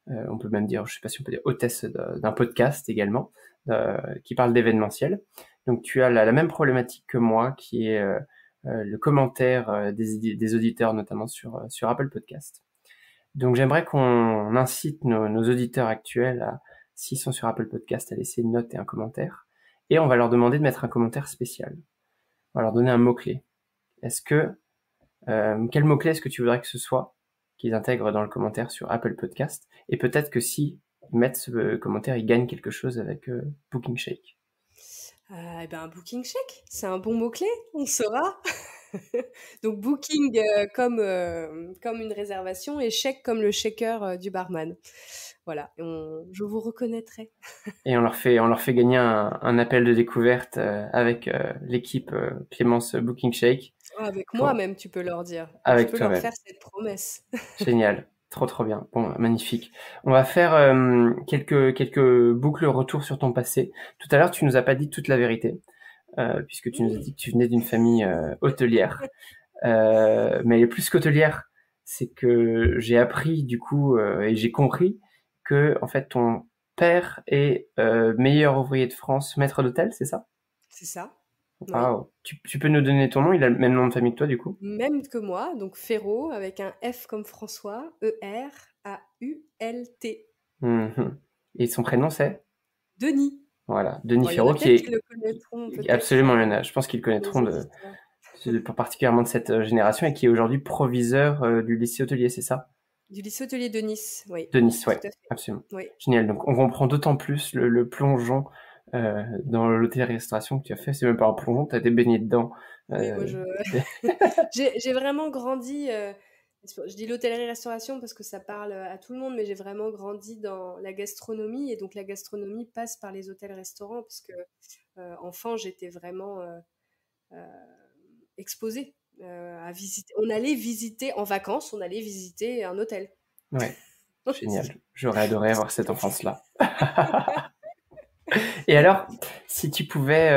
on peut même dire, je sais pas si on peut dire hôtesse d'un podcast également, qui parle d'événementiel. Donc tu as la même problématique que moi, qui est le commentaire des auditeurs, notamment sur Apple Podcast. Donc j'aimerais qu'on incite nos auditeurs actuels, s'ils sont sur Apple Podcast, à laisser une note et un commentaire. Et on va leur demander de mettre un commentaire spécial. On va leur donner un mot-clé. Quel mot-clé est-ce que tu voudrais que ce soit qu'ils intègrent dans le commentaire sur Apple Podcast? Et peut-être que si ils mettent ce commentaire, ils gagnent quelque chose avec Booking Shake. Booking check, c'est un bon mot-clé, on saura. Donc booking comme une réservation et chèque comme le shaker du barman. Voilà, je vous reconnaîtrai. Et on leur fait gagner un appel de découverte avec l'équipe Clémence Booking Shake. Avec moi Pour, même, tu peux leur dire. Je avec peux leur toi-même. faire cette promesse. Génial. Trop trop bien. Bon, magnifique. On va faire quelques boucles retour sur ton passé. Tout à l'heure, tu nous as pas dit toute la vérité, puisque tu nous as dit que tu venais d'une famille hôtelière. Mais elle est plus qu'hôtelière. C'est que j'ai appris du coup et j'ai compris que en fait ton père est meilleur ouvrier de France, maître d'hôtel, c'est ça? C'est ça, oui. Waouh. Tu peux nous donner ton nom? Il a le même nom de famille que toi, du coup? Même que moi, donc Ferrault, avec un F comme François, Erault. Mhm. Et son prénom, c'est? Denis. Voilà, Denis Bon, il y en a Ferraud qui peut-être qui est le connaîtront, peut-être, absolument, il y en a. Je pense qu'ils le les connaîtront auditeurs. particulièrement de cette génération et qui est aujourd'hui proviseur du lycée hôtelier, c'est ça? Du lycée hôtelier de Nice, oui, De Nice, tout ouais, à fait. absolument. Oui. Génial. Donc, on comprend d'autant plus le plongeon dans l'hôtellerie-restauration que tu as fait. C'est même pas un plongeon, tu as été baigné dedans. Oui, moi, Euh, j'ai vraiment grandi, je dis l'hôtellerie-restauration parce que ça parle à tout le monde, mais j'ai vraiment grandi dans la gastronomie et donc la gastronomie passe par les hôtels-restaurants parce que enfant, j'étais vraiment euh, exposée à visiter. On allait visiter en vacances, on allait visiter un hôtel. ouais, génial. J'aurais adoré avoir cette enfance-là. Et alors, si tu pouvais...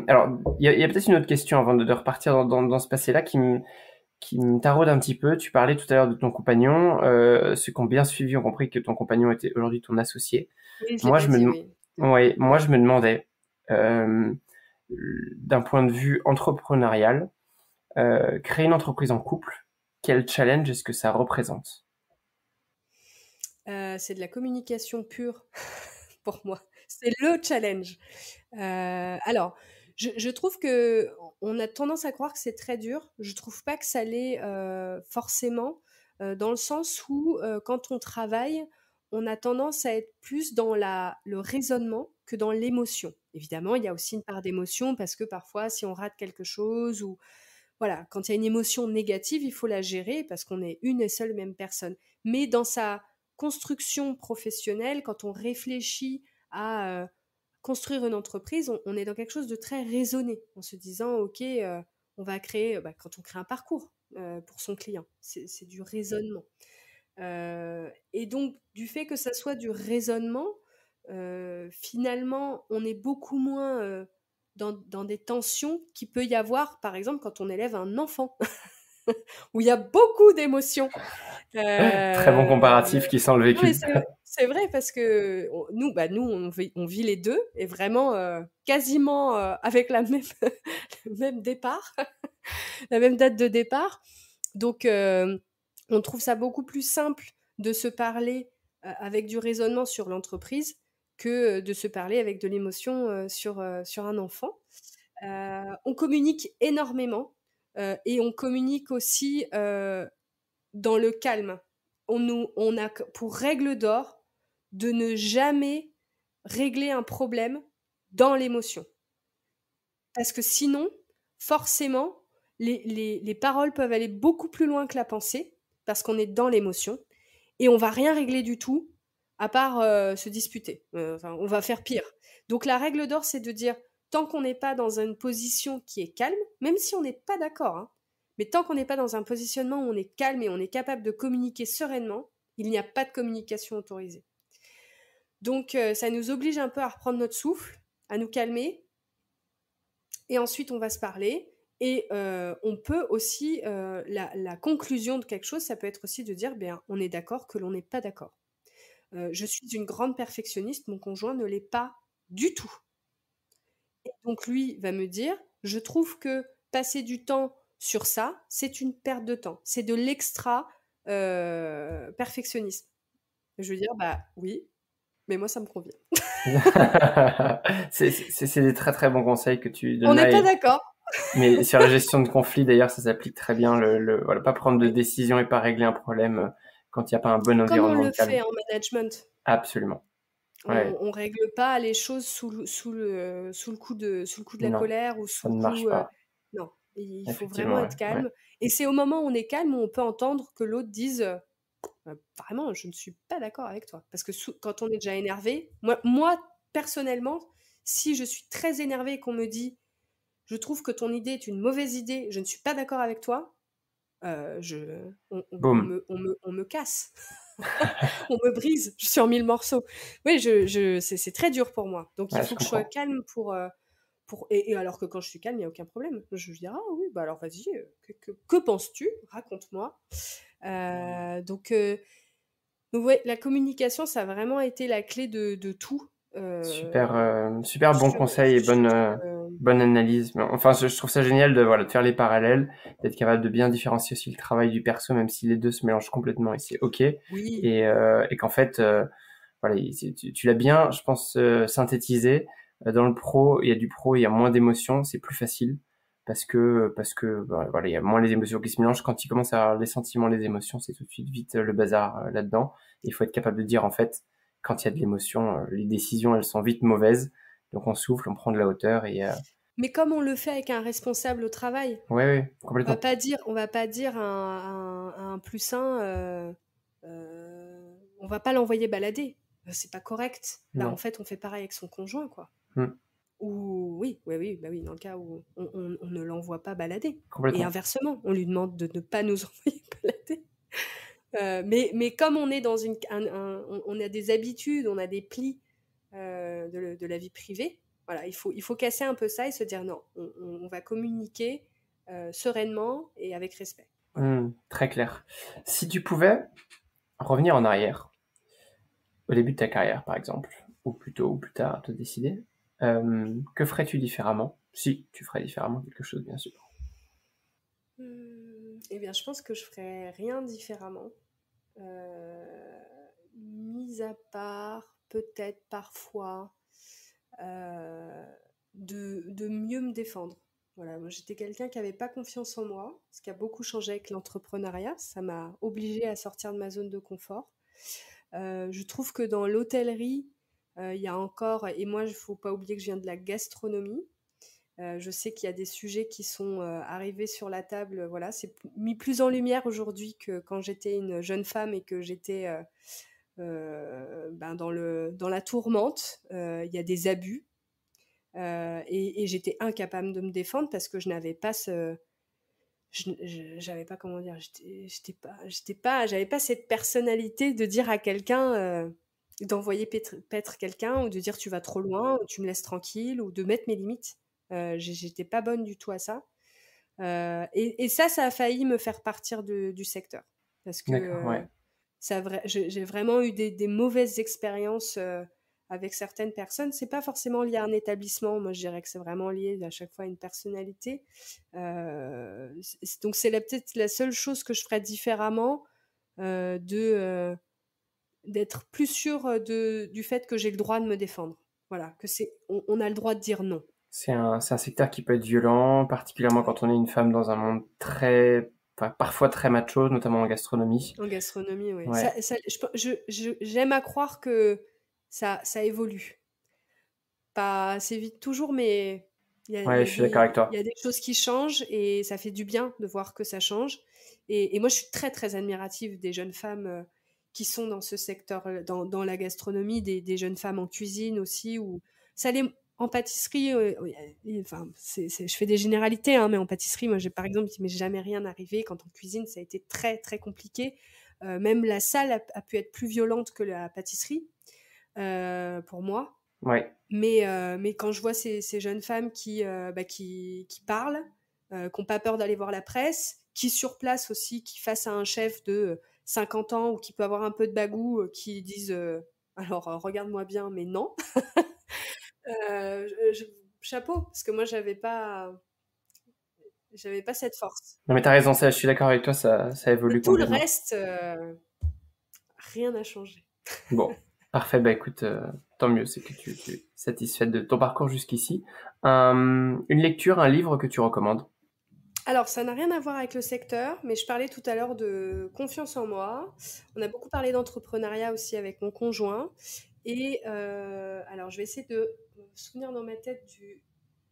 alors, il y a peut-être une autre question avant de repartir dans ce passé-là qui me taraude un petit peu. Tu parlais tout à l'heure de ton compagnon. Ceux qui ont bien suivi ont compris que ton compagnon était aujourd'hui ton associé. Oui, je l'ai Moi, pas dit, oui. ouais, moi, Oui. je me demandais, euh, d'un point de vue entrepreneurial, créer une entreprise en couple, quel challenge est-ce que ça représente? C'est de la communication pure pour moi. C'est le challenge. Alors, je trouve que on a tendance à croire que c'est très dur. Je trouve pas que ça l'est forcément, dans le sens où quand on travaille, on a tendance à être plus dans le raisonnement que dans l'émotion. Évidemment, il y a aussi une part d'émotion parce que parfois, si on rate quelque chose ou voilà, quand il y a une émotion négative, il faut la gérer parce qu'on est une et seule même personne. Mais dans sa construction professionnelle, quand on réfléchit à construire une entreprise, on est dans quelque chose de très raisonné, en se disant, OK, on va créer, quand on crée un parcours pour son client, c'est du raisonnement. Et donc, du fait que ça soit du raisonnement, finalement, on est beaucoup moins dans des tensions qu'il peut y avoir, par exemple, quand on élève un enfant, où il y a beaucoup d'émotions. Très bon Euh, comparatif qui sent le non, mais vécu. c'est vrai parce que nous on vit les deux et vraiment quasiment avec la même, le même départ, la même date de départ. Donc, on trouve ça beaucoup plus simple de se parler avec du raisonnement sur l'entreprise que de se parler avec de l'émotion sur un enfant. On communique énormément et on communique aussi dans le calme. On a pour règle d'or de ne jamais régler un problème dans l'émotion. Parce que sinon, forcément, les paroles peuvent aller beaucoup plus loin que la pensée, parce qu'on est dans l'émotion, et on va rien régler du tout, à part se disputer. Enfin, on va faire pire. Donc la règle d'or, c'est de dire, tant qu'on n'est pas dans une position qui est calme, même si on n'est pas d'accord, hein, mais tant qu'on n'est pas dans un positionnement où on est calme et on est capable de communiquer sereinement, il n'y a pas de communication autorisée. Donc ça nous oblige un peu à reprendre notre souffle, à nous calmer, et ensuite on va se parler. Et on peut aussi, la conclusion de quelque chose, ça peut être aussi de dire, ben, on est d'accord que l'on n'est pas d'accord. Je suis une grande perfectionniste, mon conjoint ne l'est pas du tout. Et donc lui va me dire, je trouve que passer du temps sur ça, c'est une perte de temps. C'est de l'extra perfectionnisme. Je veux dire, bah oui, mais moi ça me convient. C'est des très très bons conseils que tu On donnes n'est là. pas d'accord. Mais sur la gestion de conflit, d'ailleurs, ça s'applique très bien. Voilà, pas prendre de Oui. décision et pas régler un problème quand il n'y a pas un bon Comme on environnement de le calme. fait en management. Absolument. Ouais. On règle pas les choses sous le coup de la Non, colère ou ça sous le ne marche coup. pas. Non, il faut vraiment Effectivement, ouais. être Ouais. calme. Et c'est au moment où on est calme où on peut entendre que l'autre dise vraiment, je ne suis pas d'accord avec toi. Parce que quand on est déjà énervé, moi, personnellement, si je suis très énervée et qu'on me dit je trouve que ton idée est une mauvaise idée, je ne suis pas d'accord avec toi, Boum. on me casse. On me brise, je suis en mille morceaux. Oui, c'est très dur pour moi. Donc il Ouais, je faut que je sois comprends. calme et alors que quand je suis calme, il n'y a aucun problème. Je dis, ah oui, bah alors vas-y, que penses-tu? Raconte-moi. Donc, ouais, la communication, ça a vraiment été la clé de tout. Super, Euh, super bon conseil et bonne analyse. Mais enfin, je trouve ça génial de, voilà, de faire les parallèles, d'être capable de bien différencier aussi le travail du perso, même si les deux se mélangent complètement et c'est OK. oui, Et qu'en fait, voilà, tu l'as bien, je pense, synthétisé. Dans le pro, il y a du pro, il y a moins d'émotions, c'est plus facile parce que voilà, il y a moins les émotions qui se mélangent. Quand il commence à avoir les sentiments, les émotions, c'est tout de suite vite le bazar là-dedans. Il faut être capable de dire en fait, quand il y a de l'émotion, les décisions elles sont vite mauvaises. Donc on souffle, on prend de la hauteur et Mais comme on le fait avec un responsable au travail, ouais, ouais, on va complètement. pas dire, on va pas dire à un plus un, on va pas l'envoyer balader. C'est pas correct. Bah en Non. fait, on fait pareil avec son conjoint, quoi. Hmm, Ou oui, oui, oui, bah oui, dans le cas où on ne l'envoie pas balader. Et complètement. inversement, on lui demande de ne pas nous envoyer balader. Mais comme on est dans on a des habitudes, on a des plis de la vie privée, voilà, il faut casser un peu ça et se dire non, on va communiquer sereinement et avec respect. Voilà. Très clair. Si tu pouvais revenir en arrière, au début de ta carrière par exemple, ou plus tôt ou plus tard, à te décider, que ferais-tu différemment? Si tu ferais différemment quelque chose, bien sûr. Eh bien, je pense que je ferais rien différemment, mis à part peut-être parfois euh, de mieux me défendre. Voilà, moi j'étais quelqu'un qui n'avait pas confiance en moi, ce qui a beaucoup changé avec l'entrepreneuriat. Ça m'a obligée à sortir de ma zone de confort. Je trouve que dans l'hôtellerie, il y a encore, et moi il ne faut pas oublier que je viens de la gastronomie. Je sais qu'il y a des sujets qui sont arrivés sur la table. Voilà, c'est mis plus en lumière aujourd'hui que quand j'étais une jeune femme et que j'étais dans la tourmente. Il y a des abus. Et j'étais incapable de me défendre parce que je n'avais pas j'avais pas comment dire, j'avais pas cette personnalité de dire à quelqu'un, d'envoyer paître quelqu'un ou de dire tu vas trop loin ou tu me laisses tranquille ou de mettre mes limites. J'étais pas bonne du tout à ça. Et ça a failli me faire partir du secteur parce que D'accord, ouais. j'ai vraiment eu des mauvaises expériences avec certaines personnes. C'est pas forcément lié à un établissement. Moi, je dirais que c'est vraiment lié à chaque fois à une personnalité. Donc, c'est peut-être la seule chose que je ferais différemment d'être plus sûre du fait que j'ai le droit de me défendre. Voilà, on a le droit de dire non. C'est un secteur qui peut être violent, particulièrement Ouais. quand on est une femme dans un monde très, enfin, parfois très macho, notamment en gastronomie. En gastronomie, oui. Ouais, J'aime à croire que ça évolue. Pas assez vite toujours, mais ouais, je suis d'accord avec il y toi. a des choses qui changent et ça fait du bien de voir que ça change. Et moi, je suis très, très admirative des jeunes femmes qui sont dans ce secteur, dans la gastronomie, des jeunes femmes en cuisine aussi, ou ça les, en pâtisserie, enfin, je fais des généralités, hein, mais en pâtisserie, moi, j'ai par exemple, il m'est jamais rien arrivé. Quand on cuisine, ça a été très, très compliqué. Même la salle a pu être plus violente que la pâtisserie pour moi. Ouais, Mais quand je vois ces jeunes femmes qui parlent, qui n'ont pas peur d'aller voir la presse, qui sur place aussi, qui face à un chef de 50 ans ou qui peut avoir un peu de bagou, qui disent alors regarde-moi bien, mais non. Chapeau, parce que moi j'avais pas cette force. non mais t'as raison, ça, je suis d'accord avec toi, ça Mais évolue tout le complètement. reste, rien n'a changé. Bon, parfait, bah écoute, tant mieux, c'est que tu es satisfaite de ton parcours jusqu'ici. Une lecture, un livre que tu recommandes? Alors, ça n'a rien à voir avec le secteur, mais je parlais tout à l'heure de confiance en moi. On a beaucoup parlé d'entrepreneuriat aussi avec mon conjoint. Et alors, je vais essayer de me souvenir dans ma tête du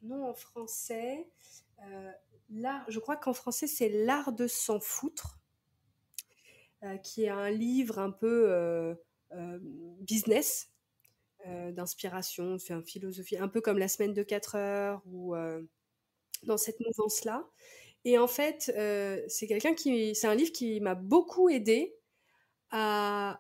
nom en français. Je crois qu'en français, c'est L'art de s'en foutre, qui est un livre un peu business, d'inspiration, c'est une philosophie, un peu comme La semaine de 4 heures ou dans cette mouvance-là. Et en fait, c'est un livre qui m'a beaucoup aidé à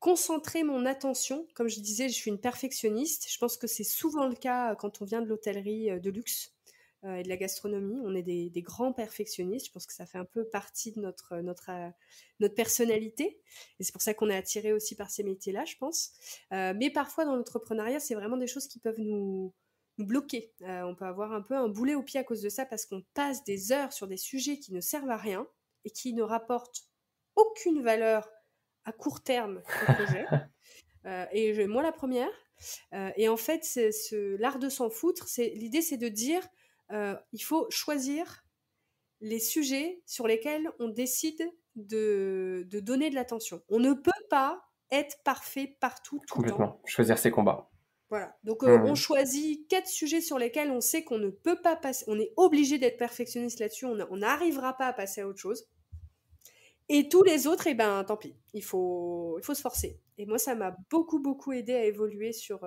concentrer mon attention. Comme je disais, je suis une perfectionniste. Je pense que c'est souvent le cas quand on vient de l'hôtellerie de luxe et de la gastronomie. On est des grands perfectionnistes. Je pense que ça fait un peu partie de notre personnalité. Et c'est pour ça qu'on est attiré aussi par ces métiers-là, je pense. Mais parfois, dans l'entrepreneuriat, c'est vraiment des choses qui peuvent nous bloquer. On peut avoir un peu un boulet au pied à cause de ça parce qu'on passe des heures sur des sujets qui ne servent à rien et qui ne rapportent aucune valeur à court terme au projet. Moi, la première. Et en fait, l'art de s'en foutre, l'idée, c'est de dire, il faut choisir les sujets sur lesquels on décide de donner de l'attention. On ne peut pas être parfait partout, tout le temps. Complètement. Choisir ses combats. Voilà. Donc, on choisit 4 sujets sur lesquels on sait qu'on ne peut pas passer, on est obligé d'être perfectionniste là-dessus, on n'arrivera pas à passer à autre chose. Et tous les autres, eh ben, tant pis. Il faut se forcer. Et moi, ça m'a beaucoup, beaucoup aidé à évoluer sur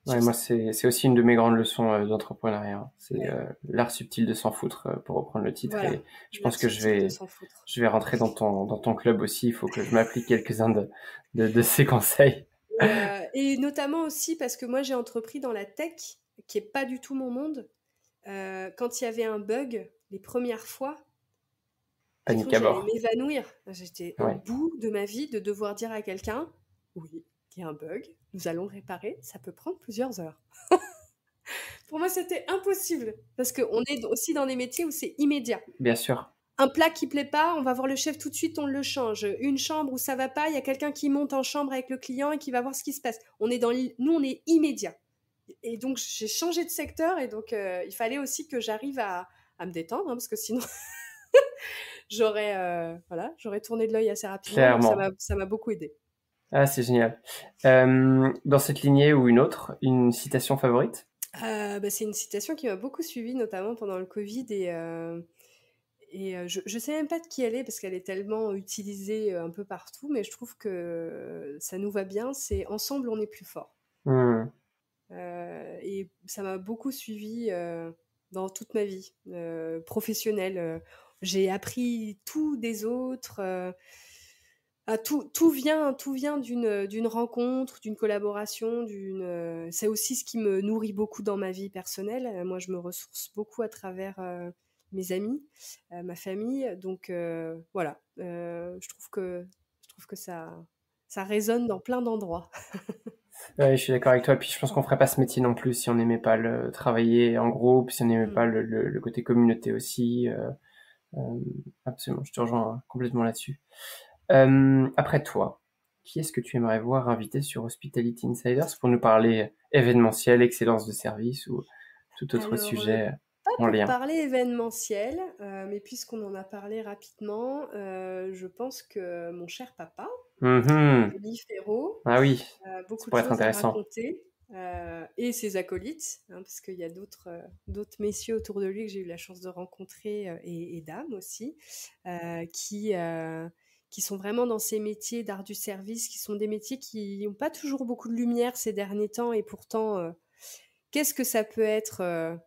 Ouais, moi, ça. c'est aussi une de mes grandes leçons d'entrepreneuriat. C'est Ouais. l'art subtil de s'en foutre, pour reprendre le titre. Voilà. Et je pense L'art que subtil de s'en foutre. je vais rentrer dans ton club aussi. Il faut que je m'applique quelques-uns de ces conseils. Et notamment aussi parce que moi, j'ai entrepris dans la tech, qui est pas du tout mon monde. Quand il y avait un bug, les premières fois, j'ai cru Panique que à j'allais bord. m'évanouir. J'étais au Ouais. bout de ma vie de devoir dire à quelqu'un, oui, il y a un bug, nous allons le réparer, ça peut prendre plusieurs heures. Pour moi, c'était impossible parce qu'on est aussi dans des métiers où c'est immédiat. Bien sûr. Un plat qui plaît pas, on va voir le chef tout de suite, on le change. Une chambre où ça va pas, il y a quelqu'un qui monte en chambre avec le client et qui va voir ce qui se passe. Nous, on est immédiat. Et donc, j'ai changé de secteur et donc, il fallait aussi que j'arrive à me détendre, hein, parce que sinon, j'aurais tourné de l'œil assez rapidement. Donc, Clairement. ça m'a beaucoup aidé. Ah, c'est génial. Dans cette lignée ou une autre, une citation favorite? C'est une citation qui m'a beaucoup suivie, notamment pendant le Covid. Je sais même pas de qui elle est parce qu'elle est tellement utilisée un peu partout, mais je trouve que ça nous va bien. C'est ensemble, on est plus fort. Hmm. Et ça m'a beaucoup suivi dans toute ma vie professionnelle. J'ai appris tout des autres. Tout vient d'une rencontre, d'une collaboration, c'est aussi ce qui me nourrit beaucoup dans ma vie personnelle. Moi, je me ressource beaucoup à travers mes amis, ma famille. Donc voilà, je trouve que ça résonne dans plein d'endroits. Ouais, je suis d'accord avec toi. Puis je pense qu'on ferait pas ce métier non plus si on n'aimait pas le travailler en groupe, si on n'aimait pas Mm. le côté communauté aussi. Euh, absolument, je te rejoins complètement là-dessus. Après toi, qui est-ce que tu aimerais voir invité sur Hospitality Insiders pour nous parler événementiel, excellence de service ou tout autre Alors, sujet pas en pour lien? parler événementiel, mais puisqu'on en a parlé rapidement, je pense que mon cher papa, Mhm. Denis Ferraud, Ah oui, a ça beaucoup de pourrait être choses à intéressant. raconter, et ses acolytes, hein, parce qu'il y a d'autres messieurs autour de lui que j'ai eu la chance de rencontrer, et dames aussi, qui sont vraiment dans ces métiers d'art du service, qui sont des métiers qui n'ont pas toujours beaucoup de lumière ces derniers temps, et pourtant, qu'est-ce que ça peut être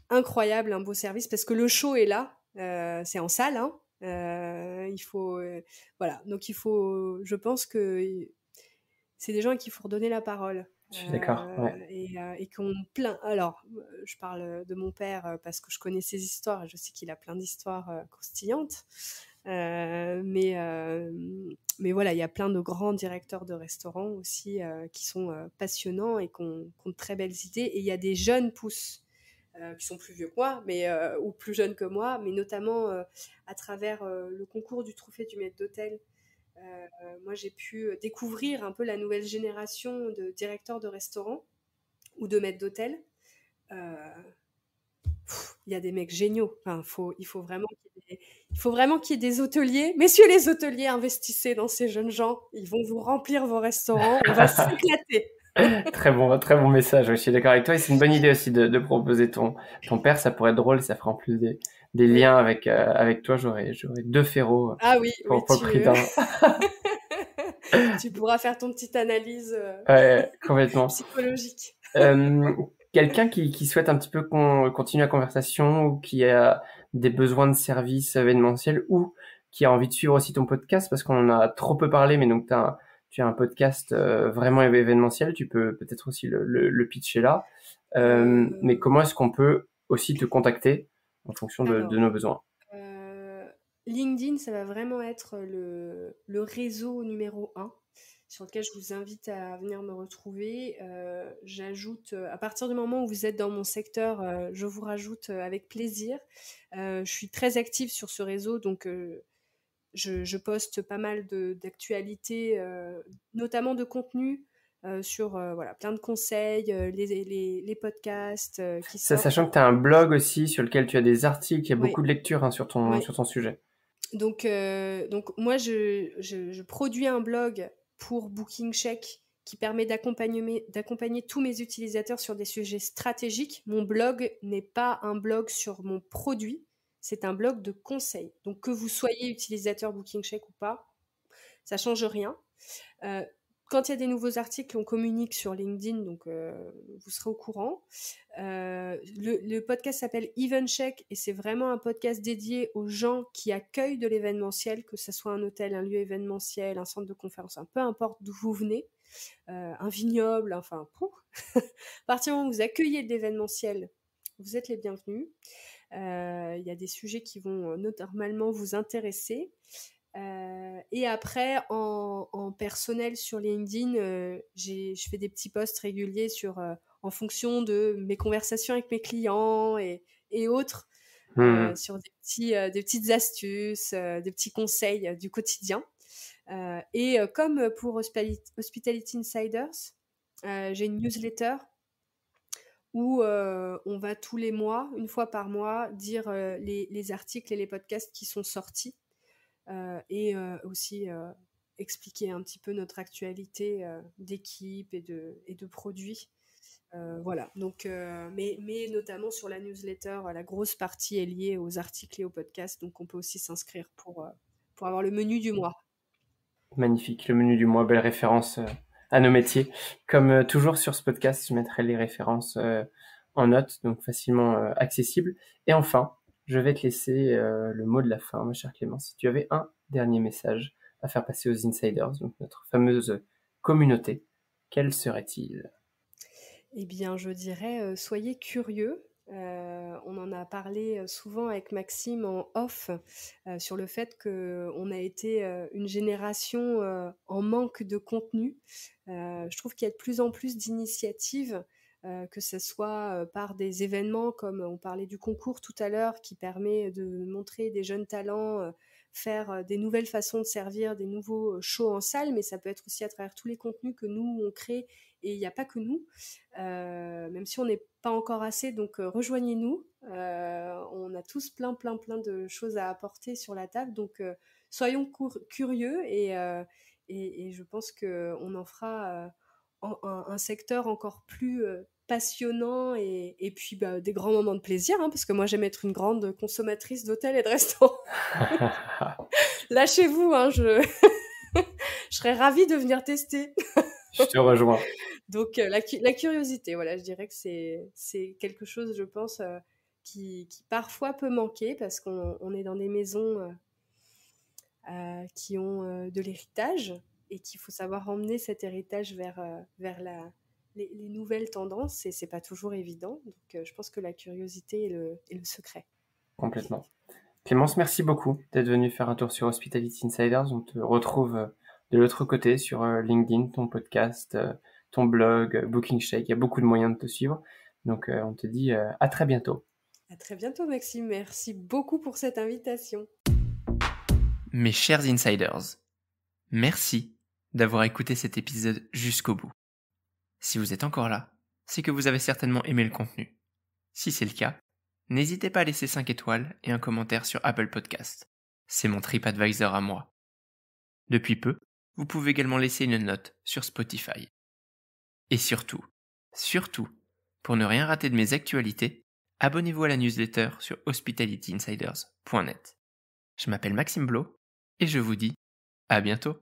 incroyable, un beau service, parce que le show est là, c'est en salle, hein. Il faut, voilà, donc je pense que c'est des gens à qui il faut redonner la parole. Je suis d'accord. Ouais. Et qu'on plein. Alors, je parle de mon père parce que je connais ses histoires et je sais qu'il a plein d'histoires croustillantes. Mais voilà, il y a plein de grands directeurs de restaurants aussi qui sont passionnants et qui ont de très belles idées. Et il y a des jeunes pousses qui sont plus vieux que moi, ou plus jeunes que moi, mais notamment à travers le concours du trophée du maître d'hôtel. Moi, j'ai pu découvrir un peu la nouvelle génération de directeurs de restaurants ou de maîtres d'hôtel. Euh, Il y a des mecs géniaux. Enfin, il faut vraiment qu'il y ait des hôteliers. Messieurs les hôteliers, investissez dans ces jeunes gens. Ils vont vous remplir vos restaurants. On va s'éclater. Très bon message. Ouais, je suis d'accord avec toi. Et c'est une bonne idée aussi de proposer ton père. Ça pourrait être drôle. Ça fera en plus des Oui. liens avec toi. J'aurais deux férots Ah oui, oui, pour le prix d'un. tu pourras faire ton petite analyse Ouais, complètement. psychologique. Euh, Quelqu'un qui souhaite un petit peu qu'on continue la conversation ou qui a des besoins de services événementiels ou qui a envie de suivre aussi ton podcast parce qu'on en a trop peu parlé, mais donc tu as un podcast vraiment événementiel, tu peux peut-être aussi le pitcher là. Mais Euh, comment est-ce qu'on peut aussi te contacter en fonction de alors, nos besoins? Euh, LinkedIn, ça va vraiment être le réseau numéro un sur lequel je vous invite à venir me retrouver. J'ajoute, à partir du moment où vous êtes dans mon secteur, je vous rajoute avec plaisir. Je suis très active sur ce réseau, donc je poste pas mal d'actualités, notamment de contenu. sur voilà, plein de conseils, les podcasts qui Ça, sortent. sachant que tu as un blog aussi sur lequel tu as des articles, il y a Oui, beaucoup de lectures sur oui. ton sujet. Donc moi, je produis un blog pour Booking Check qui permet d'accompagner tous mes utilisateurs sur des sujets stratégiques. Mon blog n'est pas un blog sur mon produit, c'est un blog de conseils. Donc que vous soyez utilisateur Booking Check ou pas, ça change rien. Quand il y a des nouveaux articles, on communique sur LinkedIn, donc vous serez au courant. Le podcast s'appelle Event Check et c'est vraiment un podcast dédié aux gens qui accueillent de l'événementiel, que ce soit un hôtel, un lieu événementiel, un centre de conférence, peu importe d'où vous venez, un vignoble, enfin, à partir du moment où vous accueillez de l'événementiel, vous êtes les bienvenus. Il y a des sujets qui vont normalement vous intéresser. Et après, en personnel sur LinkedIn, je fais des petits posts réguliers en fonction de mes conversations avec mes clients et autres, sur des petites astuces, des petits conseils du quotidien. Et comme pour Hospitality Insiders, j'ai une newsletter où on va tous les mois, une fois par mois, dire les articles et les podcasts qui sont sortis. Et aussi expliquer un petit peu notre actualité d'équipe et de produits. Voilà, donc, mais notamment sur la newsletter, la grosse partie est liée aux articles et aux podcasts, donc on peut aussi s'inscrire pour avoir le menu du mois. Magnifique, le menu du mois, belle référence à nos métiers. Comme toujours sur ce podcast, je mettrai les références en note, donc facilement accessibles. Et enfin, je vais te laisser le mot de la fin, ma chère Clémence. Si tu avais un dernier message à faire passer aux insiders, donc notre fameuse communauté, quel serait-il ? Eh bien, je dirais, soyez curieux. On en a parlé souvent avec Maxime en off sur le fait qu'on a été une génération en manque de contenu. Je trouve qu'il y a de plus en plus d'initiatives, que ce soit par des événements comme on parlait du concours tout à l'heure qui permet de montrer des jeunes talents, faire des nouvelles façons de servir, des nouveaux shows en salle, mais ça peut être aussi à travers tous les contenus que nous, on crée. Et il n'y a pas que nous, même si on n'est pas encore assez, donc rejoignez-nous. On a tous plein de choses à apporter sur la table, donc soyons curieux et je pense qu'on en fera un secteur encore plus passionnant et puis des grands moments de plaisir, hein, parce que moi j'aime être une grande consommatrice d'hôtels et de restaurants. Lâchez-vous, hein, je serais ravie de venir tester. Je te rejoins. Donc la curiosité, voilà, je dirais que c'est quelque chose, je pense, qui parfois peut manquer parce qu'on est dans des maisons qui ont de l'héritage et qu'il faut savoir emmener cet héritage vers les nouvelles tendances et c'est pas toujours évident. Donc je pense que la curiosité est le secret. Complètement. Clémence, merci beaucoup d'être venue faire un tour sur Hospitality Insiders. On te retrouve de l'autre côté sur LinkedIn, ton podcast, ton blog, Booking Check. Il y a beaucoup de moyens de te suivre. Donc, on te dit à très bientôt. À très bientôt, Maxime. Merci beaucoup pour cette invitation. Mes chers insiders, merci d'avoir écouté cet épisode jusqu'au bout. Si vous êtes encore là, c'est que vous avez certainement aimé le contenu. Si c'est le cas, n'hésitez pas à laisser 5 étoiles et un commentaire sur Apple Podcast. C'est mon TripAdvisor à moi. Depuis peu, vous pouvez également laisser une note sur Spotify. Et surtout, pour ne rien rater de mes actualités, abonnez-vous à la newsletter sur hospitalityinsiders.net. Je m'appelle Maxime Blo et je vous dis à bientôt.